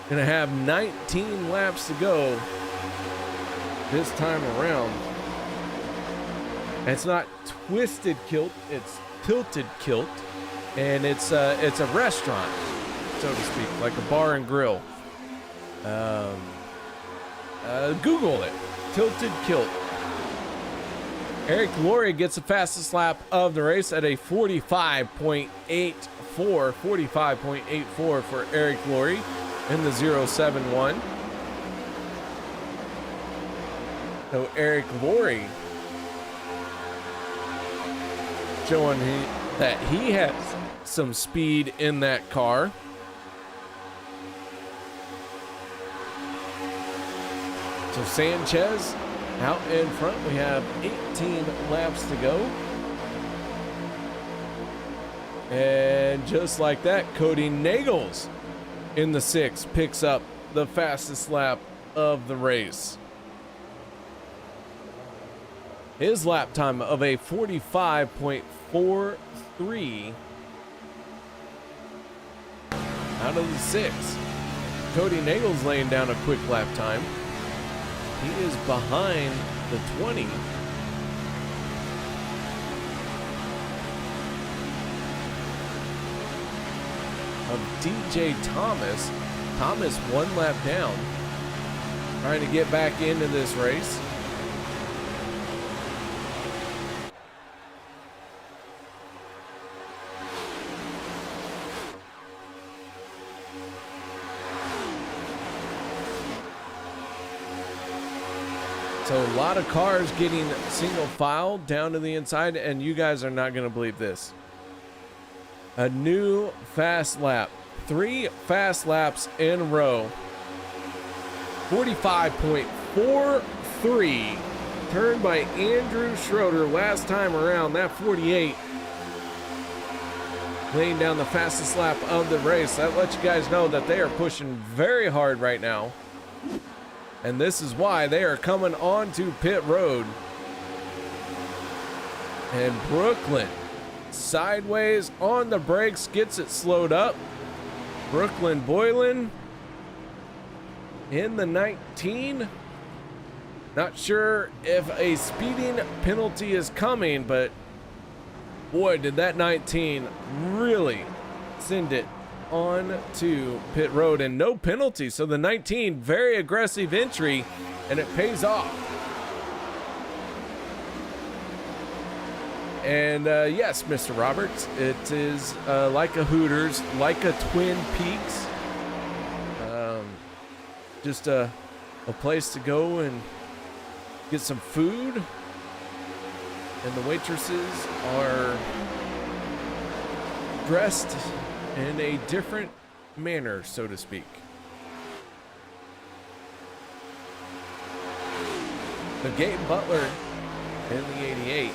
Gonna have 19 laps to go this time around. It's not twisted kilt, it's tilted kilt, and it's a restaurant, so to speak, like a bar and grill. Google it, tilted kilt. Eric Laurie gets the fastest lap of the race at a 45.84 for Eric Laurie in the 071. So Eric Laurie showing that he has some speed in that car. So Sanchez out in front. We have 18 laps to go. And just like that, Cody Nagels in the 6 picks up the fastest lap of the race. His lap time of a 45.43 out of the 6. Cody Nagels laying down a quick lap time. He is behind the 20. Of DJ Thomas. Thomas 1 lap down, trying to get back into this race. So a lot of cars getting single file down to the inside, and you guys are not going to believe this. A new fast lap. 3 fast laps in a row. 45.43 turned by Andrew Schroeder last time around. That 48 laying down the fastest lap of the race. That lets you guys know that they are pushing very hard right now. And this is why they are coming onto pit road. And Brooklyn sideways on the brakes, gets it slowed up. Brooklyn Boylan in the 19. Not sure if a speeding penalty is coming, but boy, did that 19 really send it on to pit road, and no penalty. So the 19, very aggressive entry, and it pays off. And yes, Mr. Roberts, it is like a Hooters, like a Twin Peaks. Just a place to go and get some food. And the waitresses are dressed in a different manner, so to speak. The Gabe Butler in the 88.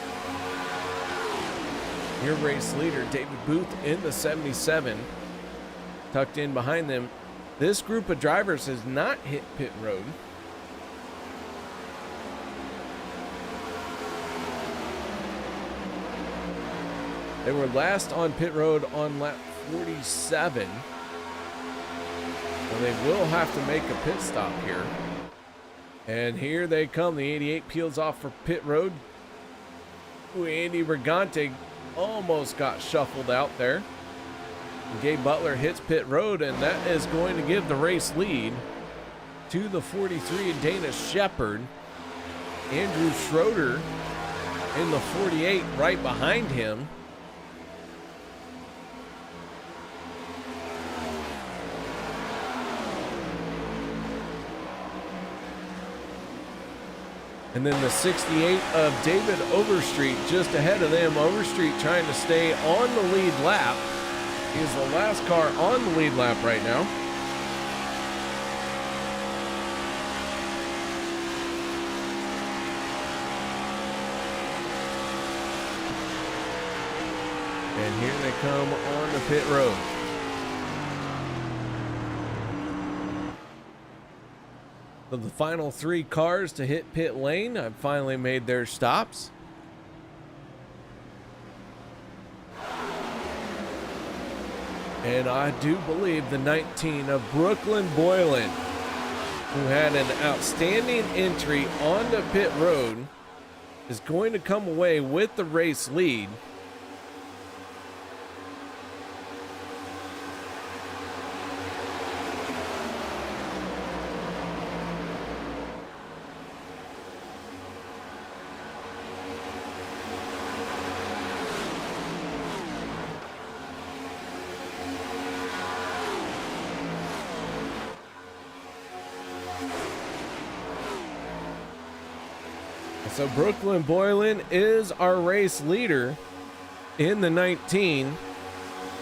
Your race leader, David Booth, in the 77. Tucked in behind them. This group of drivers has not hit pit road. They were last on pit road on lap 47. And they will have to make a pit stop here. And here they come. The 88 peels off for pit road. Ooh, Andy Brigante almost got shuffled out there. And Gabe Butler hits pit road, and that is going to give the race lead to the 43 and Dana Shepard. Andrew Schroeder in the 48 right behind him. And then the 68 of David Overstreet just ahead of them. Overstreet trying to stay on the lead lap. He is the last car on the lead lap right now. And here they come on the pit road. So the final three cars to hit pit lane have finally made their stops. And I do believe the 19 of Brooklyn Boylan, who had an outstanding entry onto pit road, is going to come away with the race lead. So Brooklyn Boylan is our race leader in the 19,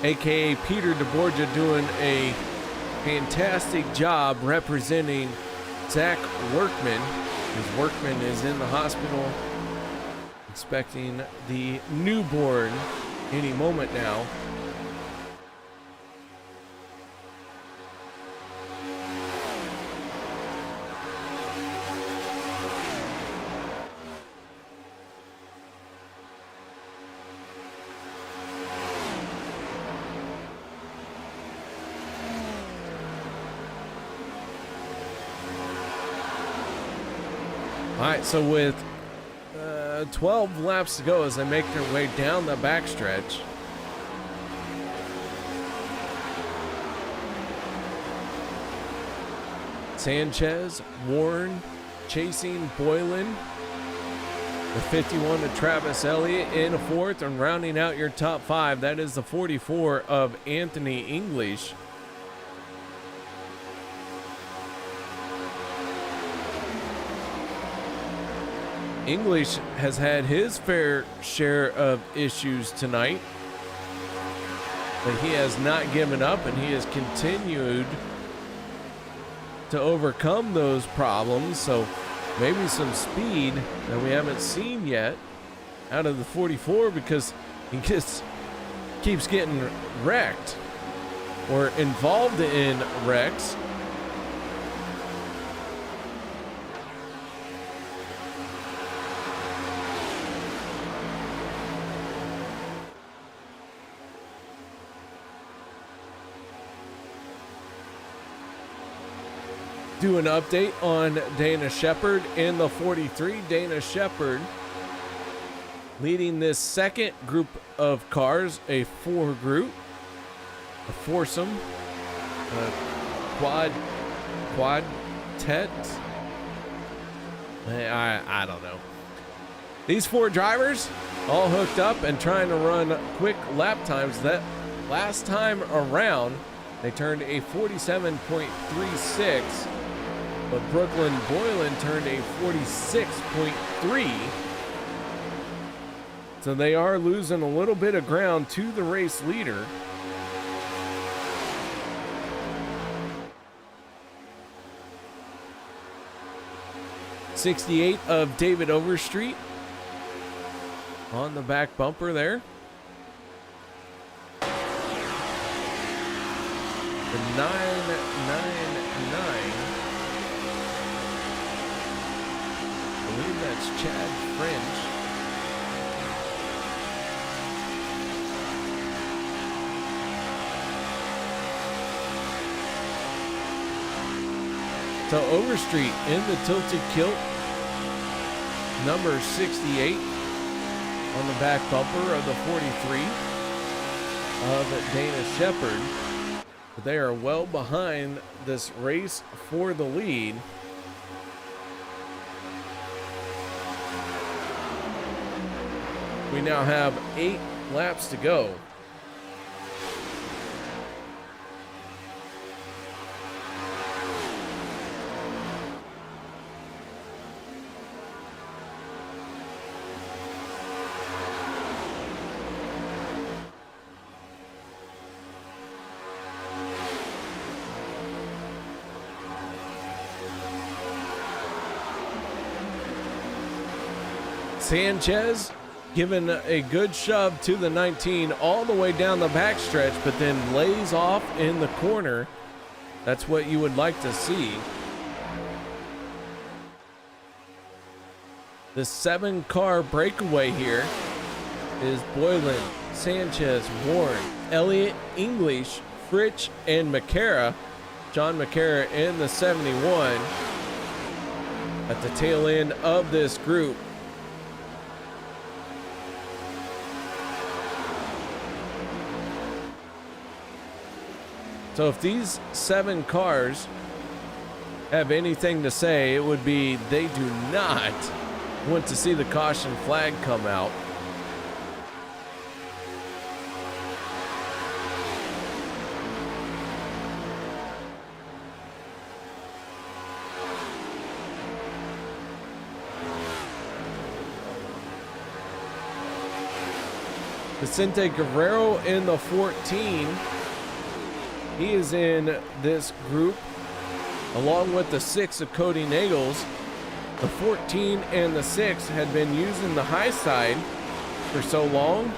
aka Peter DeBorgia, doing a fantastic job representing Zach Workman, because Workman is in the hospital expecting the newborn any moment now. All right, so with 12 laps to go as they make their way down the backstretch. Sanchez, Warren, chasing Boylan. The 51 to Travis Elliott in a fourth, and rounding out your top five, that is the 44 of Anthony English. English has had his fair share of issues tonight, but he has not given up, and he has continued to overcome those problems. So maybe some speed that we haven't seen yet out of the 44, because he just keeps getting wrecked or involved in wrecks. do an update on Dana Shepard in the 43. Dana Shepard leading this second group of cars, a foursome, a quadtet. I don't know. These four drivers all hooked up and trying to run quick lap times. That last time around, they turned a 47.36, but Brooklyn Boylan turned a 46.3. So they are losing a little bit of ground to the race leader. '68 of David Overstreet on the back bumper there. The 999. I believe that's Chad French. So Overstreet in the tilted kilt, number 68 on the back bumper of the 43 of Dana Shepard. But they are well behind this race for the lead. We now have 8 laps to go. Sanchez giving a good shove to the 19 all the way down the backstretch, but then lays off in the corner. That's what you would like to see. The 7-car breakaway here is Boylan, Sanchez, Warren, Elliott, English, Fritsch, and McCara. John McCara in the 71 at the tail end of this group. So if these 7 cars have anything to say, it would be they do not want to see the caution flag come out. Vicente Guerrero in the 14. He is in this group along with the 6 of Cody Nagels. The 14 and the 6 had been using the high side for so long.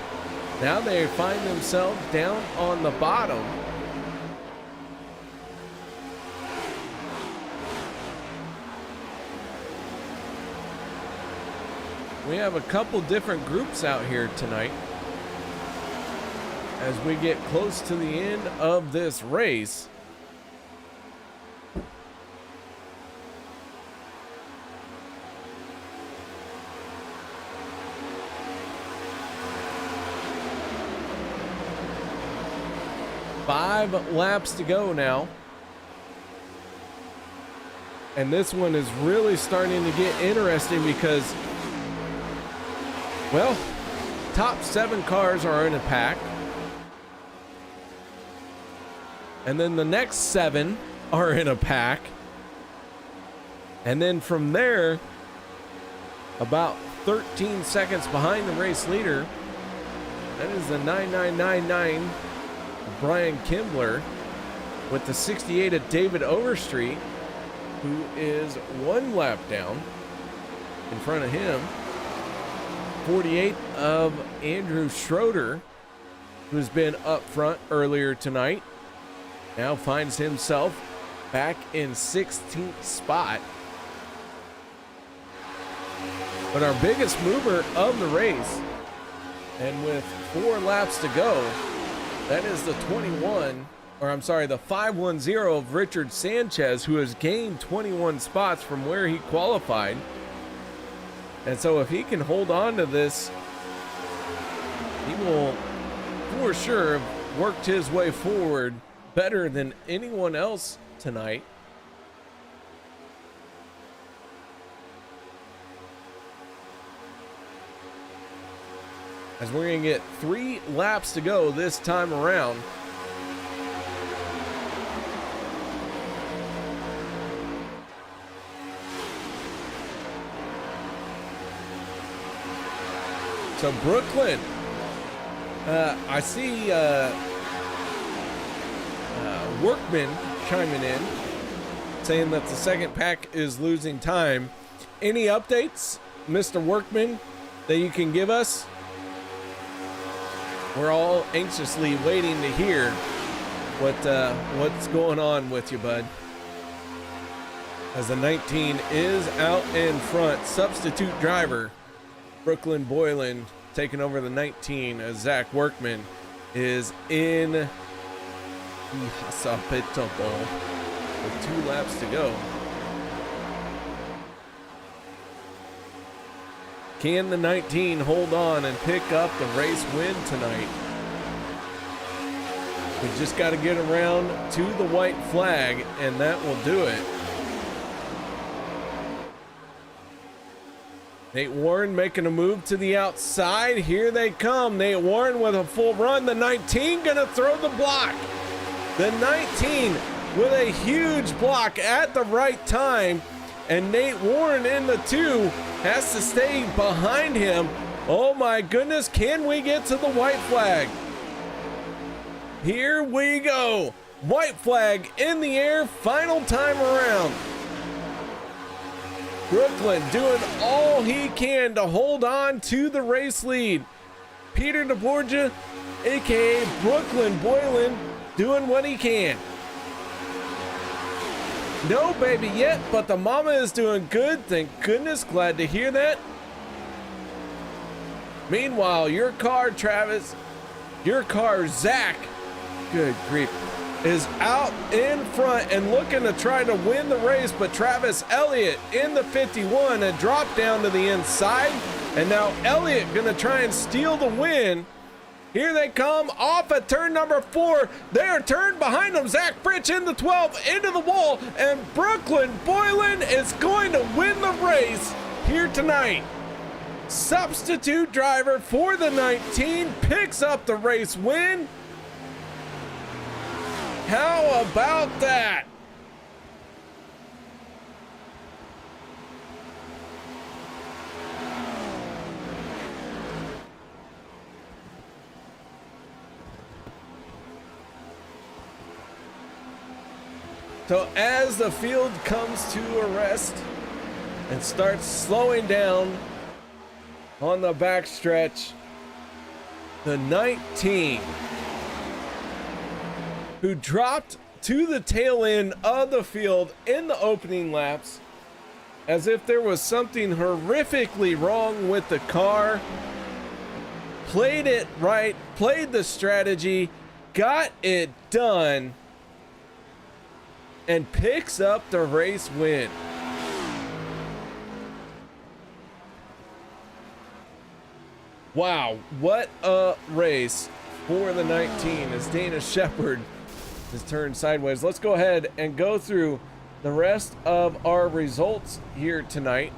Now they find themselves down on the bottom. We have a couple different groups out here tonight as we get close to the end of this race. Five laps to go now. And this one is really starting to get interesting because, well, top 7 cars are in a pack. And then the next 7 are in a pack. And then from there, about 13 seconds behind the race leader, that is the 9999 Brian Kimbler with the 68 of David Overstreet, who is 1 lap down in front of him. 48 of Andrew Schroeder, who's been up front earlier tonight, now finds himself back in 16th spot. But our biggest mover of the race, and with 4 laps to go, that is the 21 or I'm sorry, the 510 of Richard Sanchez, who has gained 21 spots from where he qualified. And so if he can hold on to this, he will for sure have worked his way forward better than anyone else tonight. As we're going to get 3 laps to go this time around. So Brooklyn, I see Workman chiming in, saying that the second pack is losing time. Any updates, Mr. Workman, that you can give us? We're all anxiously waiting to hear what's going on with you, bud. As the 19 is out in front, substitute driver Brooklyn Boylan taking over the 19 as Zach Workman is in the hospital with 2 laps to go. Can the 19 hold on and pick up the race win tonight? We just got to get around to the white flag, and that will do it. Nate Warren making a move to the outside. Here they come. Nate Warren with a full run. The 19 going to throw the block. The 19 with a huge block at the right time. And Nate Warren in the 2 has to stay behind him. Oh my goodness, can we get to the white flag? Here we go. White flag in the air, final time around. Brooklyn doing all he can to hold on to the race lead. Peter DeBorgia, aka Brooklyn Boylan, doing what he can. No baby yet, but the mama is doing good. Thank goodness. Glad to hear that. Meanwhile, your car, Travis, your car, Zach, good grief, is out in front and looking to try to win the race, but Travis Elliott in the 51 and dropped down to the inside, and now Elliott gonna try and steal the win. Here they come off at turn number 4. They're turned behind them. Zach Fritsch in the 12 into the wall, and Brooklyn Boylan is going to win the race here tonight. Substitute driver for the 19 picks up the race win. How about that? So as the field comes to a rest and starts slowing down on the backstretch, the 19, who dropped to the tail end of the field in the opening laps as if there was something horrifically wrong with the car, played it right, played the strategy, got it done, and picks up the race win. Wow, what a race for the 19 as Dana Shepard is turned sideways. Let's go ahead and go through the rest of our results here tonight.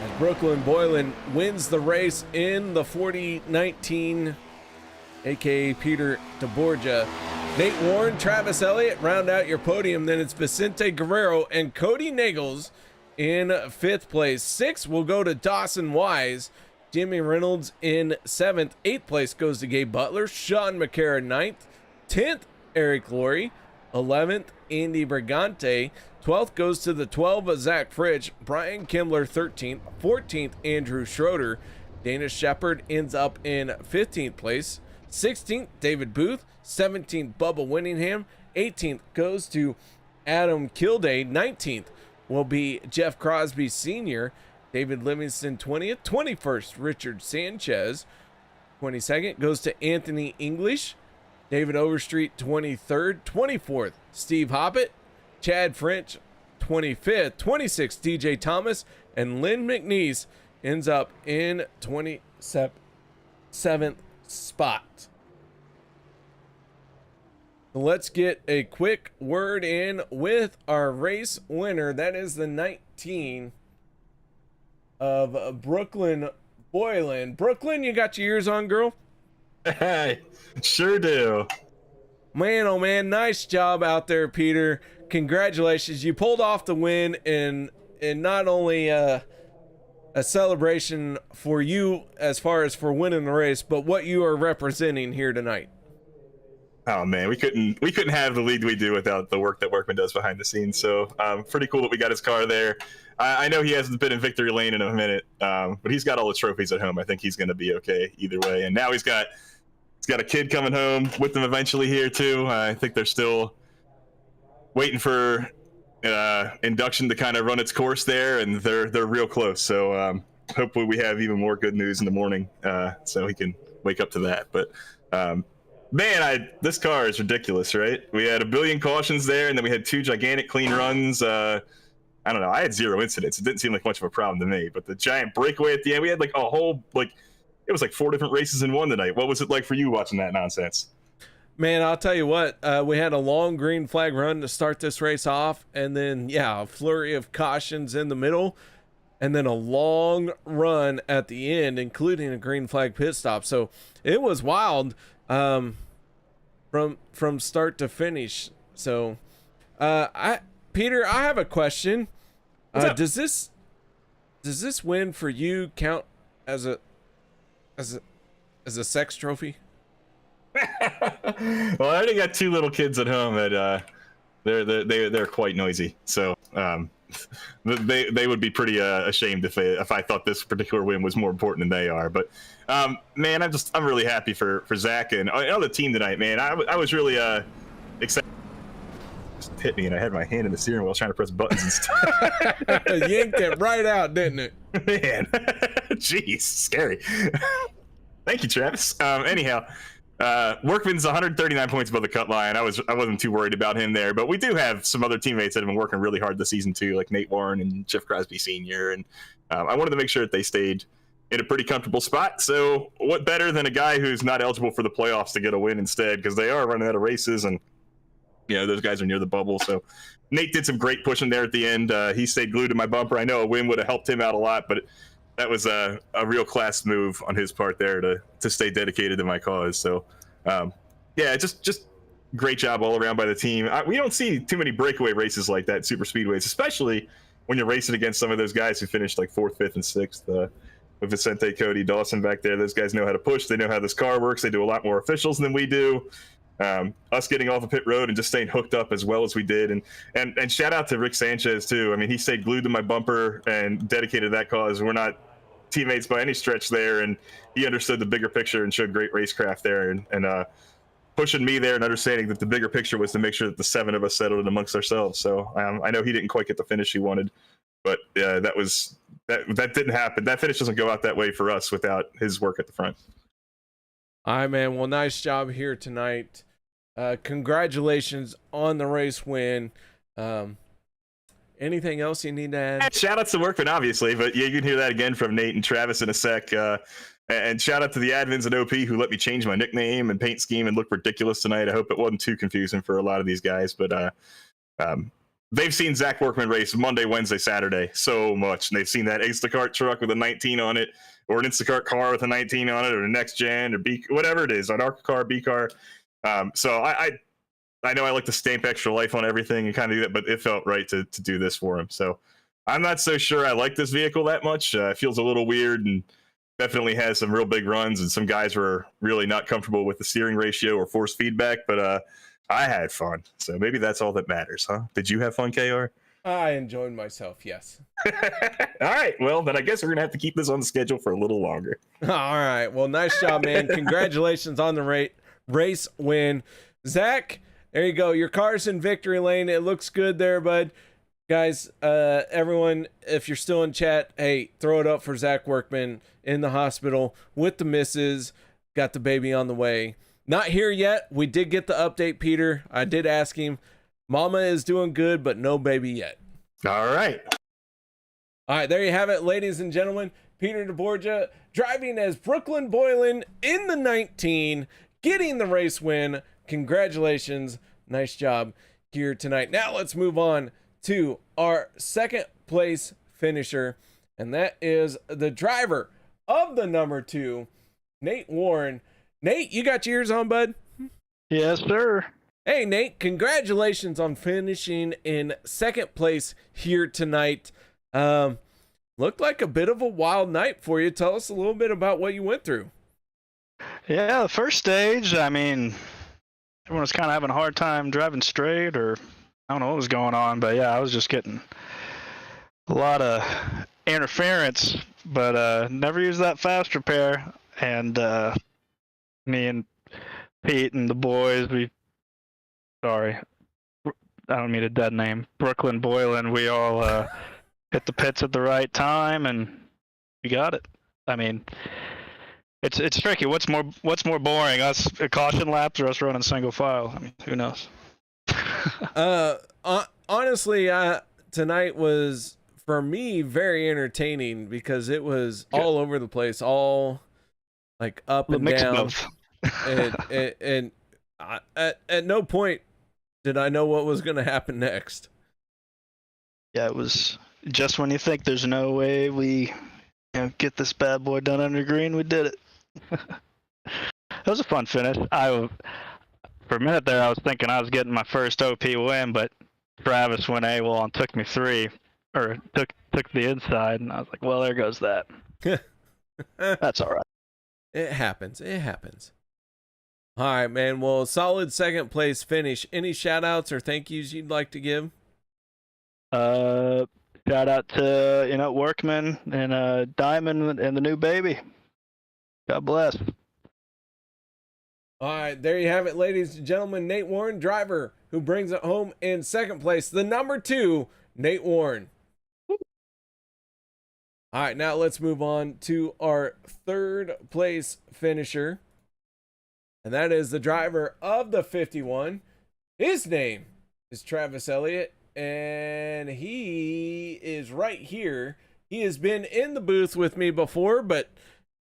As Brooklyn Boylan wins the race in the 40-19, aka Peter DeBorgia. Nate Warren, Travis Elliott round out your podium. Then it's Vicente Guerrero and Cody Nagels in 5th place. 6th will go to Dawson Wise. Jimmy Reynolds in 7th. 8th place goes to Gabe Butler. Sean McCarron 9th. 10th, Eric Laurie. 11th, Andy Brigante. 12th goes to the 12 of Zach Fritsch. Brian Kimbler 13th. 14th, Andrew Schroeder. Dana Shepard ends up in 15th place. 16th, David Booth. 17th, Bubba Winningham. 18th goes to Adam Kilday. 19th will be Jeff Crosby Sr. David Livingston 20th. 21st, Richard Sanchez. 22nd goes to Anthony English. David Overstreet 23rd. 24th, Steve Hoppett. Chad French 25th. 26th, DJ Thomas. And Lynn McNeese ends up in 27th spot. Let's get a quick word in with our race winner. That is the 19 of Brooklyn Boylan. Brooklyn, you got your ears on, girl? Hey, sure do. Man, oh man, nice job out there, Peter. Congratulations. You pulled off the win in not only a celebration for you as far as for winning the race, but what you are representing here tonight. Oh man, we couldn't have the lead we do without the work that Workman does behind the scenes. So pretty cool that we got his car there. I know he hasn't been in victory lane in a minute, but he's got all the trophies at home. I think he's going to be okay either way. And now he's got a kid coming home with him eventually here too. I think they're still waiting for induction to kind of run its course there, and they're real close. So hopefully we have even more good news in the morning, so he can wake up to that. But man, this car is ridiculous, right? We had a billion cautions there, and then we had 2 gigantic clean runs. I don't know. I had 0 incidents. It didn't seem like much of a problem to me. But the giant breakaway at the end, we had like a whole, like, it was like 4 different races in one tonight. What was it like for you watching that nonsense? Man, I'll tell you what, we had a long green flag run to start this race off, and then, yeah, a flurry of cautions in the middle, and then a long run at the end, including a green flag pit stop. So it was wild from start to finish. So Peter, I have a question. Does this win for you count as a sex trophy? Well, I already got 2 little kids at home that they're quite noisy. So they would be pretty ashamed if I thought this particular win was more important than they are. But man, I'm really happy for Zach and the team tonight, man. I was really excited. Just hit me, and I had my hand in the steering wheel trying to press buttons and stuff. Yanked it right out, didn't it? Man, jeez, scary. Thank you, Travis. Anyhow, Workman's 139 points above the cut line. I wasn't too worried about him there, but we do have some other teammates that have been working really hard this season too, like Nate Warren and Jeff Crosby Sr. And I wanted to make sure that they stayed in a pretty comfortable spot. So what better than a guy who's not eligible for the playoffs to get a win instead, because they are running out of races, and those guys are near the bubble. So Nate did some great pushing there at the end. He stayed glued to my bumper. I know a win would have helped him out a lot, but that was a real class move on his part there to stay dedicated to my cause. So just great job all around by the team. We don't see too many breakaway races like that, super speedways, especially when you're racing against some of those guys who finished like 4th, 5th, and 6th. With Vicente, Cody, Dawson back there, those guys know how to push. They know how this car works. They do a lot more officials than we do. Us getting off a pit road and just staying hooked up as well as we did, and shout out to Rick Sanchez too. I mean, he stayed glued to my bumper and dedicated to that cause. We're not teammates by any stretch there, and he understood the bigger picture and showed great racecraft there, and pushing me there and understanding that the bigger picture was to make sure that the 7 of us settled it amongst ourselves. So I know he didn't quite get the finish he wanted, but that didn't happen. That finish doesn't go out that way for us without his work at the front. All right, man. Well, nice job here tonight. Congratulations on the race win. Anything else you need to add? Shout out to Workman, obviously, but yeah, you can hear that again from Nate and Travis in a sec. And shout out to the admins at OP who let me change my nickname and paint scheme and look ridiculous tonight. I hope it wasn't too confusing for a lot of these guys, but they've seen Zach Workman race Monday, Wednesday, Saturday so much. And they've seen that Instacart truck with a 19 on it, or an Instacart car with a 19 on it, or a next gen, or B, whatever it is, an ARCA car, B car. So I know I like to stamp extra life on everything and kind of do that, but it felt right to do this for him. So I'm not so sure I like this vehicle that much. It feels a little weird and definitely has some real big runs, and some guys were really not comfortable with the steering ratio or force feedback, but I had fun. So maybe that's all that matters, huh? Did you have fun, KR? I enjoyed myself, yes. All right, well, then I guess we're going to have to keep this on the schedule for a little longer. All right, well, nice job, man. Congratulations on the race win. Zach, there you go. Your car's in victory lane. It looks good there, bud. Guys, everyone, if you're still in chat, hey, throw it up for Zach Workman in the hospital with the missus. Got the baby on the way. Not here yet. We did get the update, Peter. I did ask him. Mama is doing good, but no baby yet. All right. All right, there you have it, ladies and gentlemen. Peter DeBorgia driving as Brooklyn Boylan in the 19, getting the race win. Congratulations. Nice job here tonight. Now let's move on to our second place finisher, and that is the driver of the number 2, Nate Warren. Nate, you got your ears on, bud? Yes, sir. Hey, Nate, congratulations on finishing in second place here tonight. Looked like a bit of a wild night for you. Tell us a little bit about what you went through. Yeah, the first stage, I mean, everyone was kind of having a hard time driving straight, or I don't know what was going on, but yeah, I was just getting a lot of interference, but never used that fast repair. And me and Pete and the boys, I don't mean a dead name, Brooklyn Boylan, we all hit the pits at the right time, and we got it. I mean, it's tricky. What's more boring, us caution laps or us running single file? I mean, who knows? Honestly, tonight was, for me, very entertaining because it was all over the place, all like up and down. and at no point did I know what was going to happen next. Yeah, it was just when you think there's no way we get this bad boy done under green, we did it. It was a fun finish. For a minute there, I was thinking I was getting my first OP win, but Travis went AWOL and took me 3, or took the inside, and I was like, well, there goes that. That's all right. It happens. All right, man. Well, solid second place finish. Any shout outs or thank yous you'd like to give? Shout out to Workman and Diamond and the new baby. God bless. All right, there you have it, ladies and gentlemen. Nate Warren, driver, who brings it home in second place. The number 2, Nate Warren. All right, now let's move on to our third place finisher. And that is the driver of the 51. His name is Travis Elliott, and he is right here. He has been in the booth with me before, but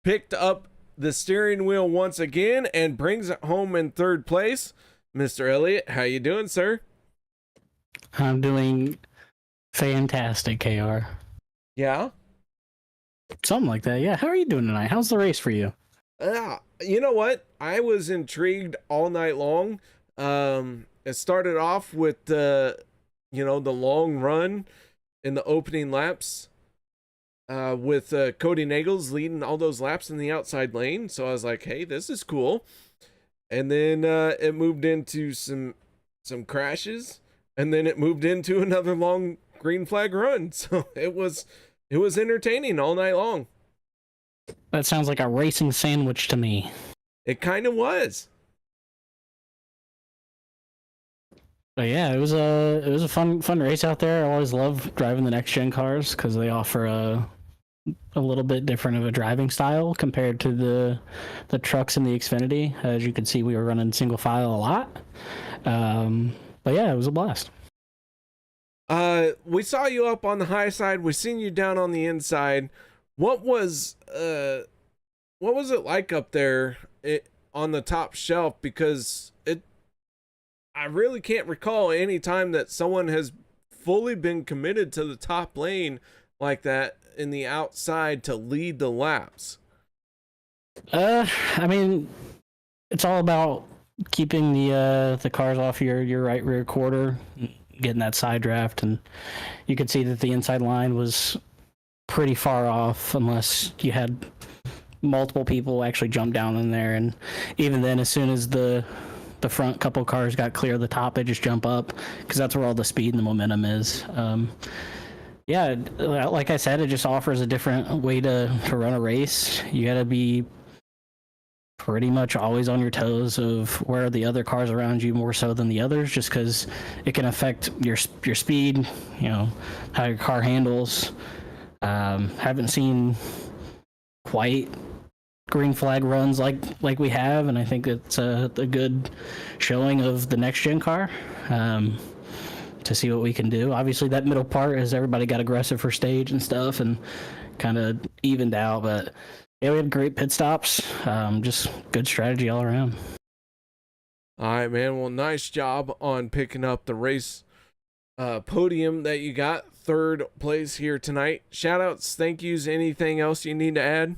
picked up the steering wheel once again and brings it home in third place. Mr. Elliott, how you doing, sir? I'm doing fantastic, KR. Yeah? Something like that, yeah. How are you doing tonight? How's the race for you? You know what? I was intrigued all night long. It started off with the long run in the opening laps, with Cody Nagels leading all those laps in the outside lane. So I was like, hey, this is cool. And then it moved into some crashes, and then it moved into another long green flag run. So it was entertaining all night long. That sounds like a racing sandwich to me. It kind of was. But yeah, it was a fun race out there. I always love driving the next gen cars because they offer a little bit different of a driving style compared to the trucks in the Xfinity. As you can see, we were running single file a lot. But yeah, it was a blast. We saw you up on the high side. We seen you down on the inside. What was it like up there on the top shelf? Because I really can't recall any time that someone has fully been committed to the top lane like that in the outside to lead the laps. I mean, it's all about keeping the cars off your right rear quarter, getting that side draft, and you could see that the inside line was pretty far off unless you had multiple people actually jump down in there. And even then, as soon as the front couple cars got clear of the top, they just jump up because that's where all the speed and the momentum is. Yeah, like I said, it just offers a different way to run a race. You got to be pretty much always on your toes of where are the other cars around you more so than the others, just because it can affect your speed, how your car handles. Haven't seen quite green flag runs like we have, and I think it's a good showing of the next gen car. To see what we can do. Obviously, that middle part is everybody got aggressive for stage and stuff, and kind of evened out. But yeah, we had great pit stops. Just good strategy all around. All right, man. Well, nice job on picking up the race podium that you got. Third place here tonight. Shout outs, thank yous, anything else you need to add?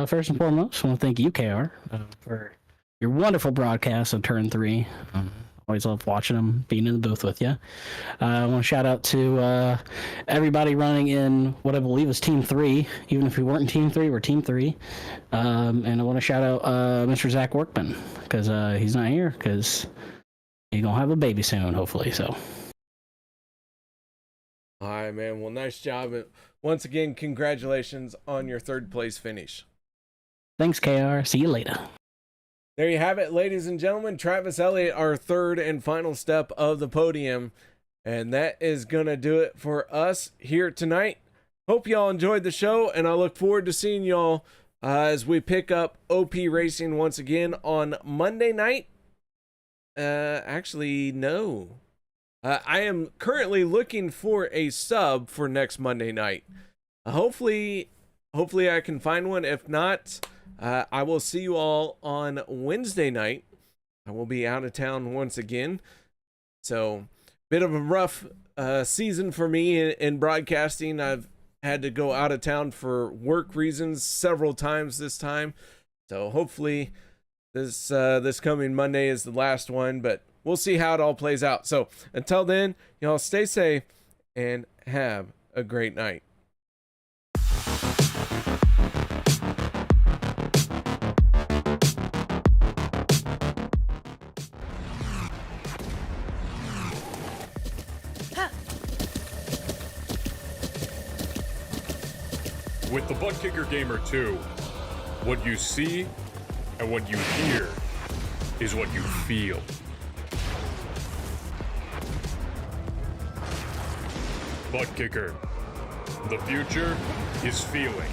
First and foremost, I want to thank you, KR, for your wonderful broadcast of Turn 3. Always love watching them, being in the booth with you. I want to shout out to everybody running in what I believe is Team 3. Even if we weren't in Team 3, we're Team 3. And I want to shout out Mr. Zach Workman, because he's not here, because he's going to have a baby soon, hopefully. So. All right, man. Well, nice job. And once again, congratulations on your third place finish. Thanks, KR. See you later. There you have it, ladies and gentlemen. Travis Elliott, our third and final step of the podium. And that is going to do it for us here tonight. Hope y'all enjoyed the show, and I look forward to seeing y'all as we pick up OP Racing once again on Monday night. Actually, no. I am currently looking for a sub for next Monday night. Hopefully I can find one. If not, I will see you all on Wednesday night. I will be out of town once again. So, bit of a rough season for me in broadcasting. I've had to go out of town for work reasons several times this time. So, hopefully this coming Monday is the last one, but we'll see how it all plays out. So, until then, y'all stay safe and have a great night. With the Butt Kicker Gamer 2, what you see and what you hear is what you feel. Butt Kicker. The future is feeling.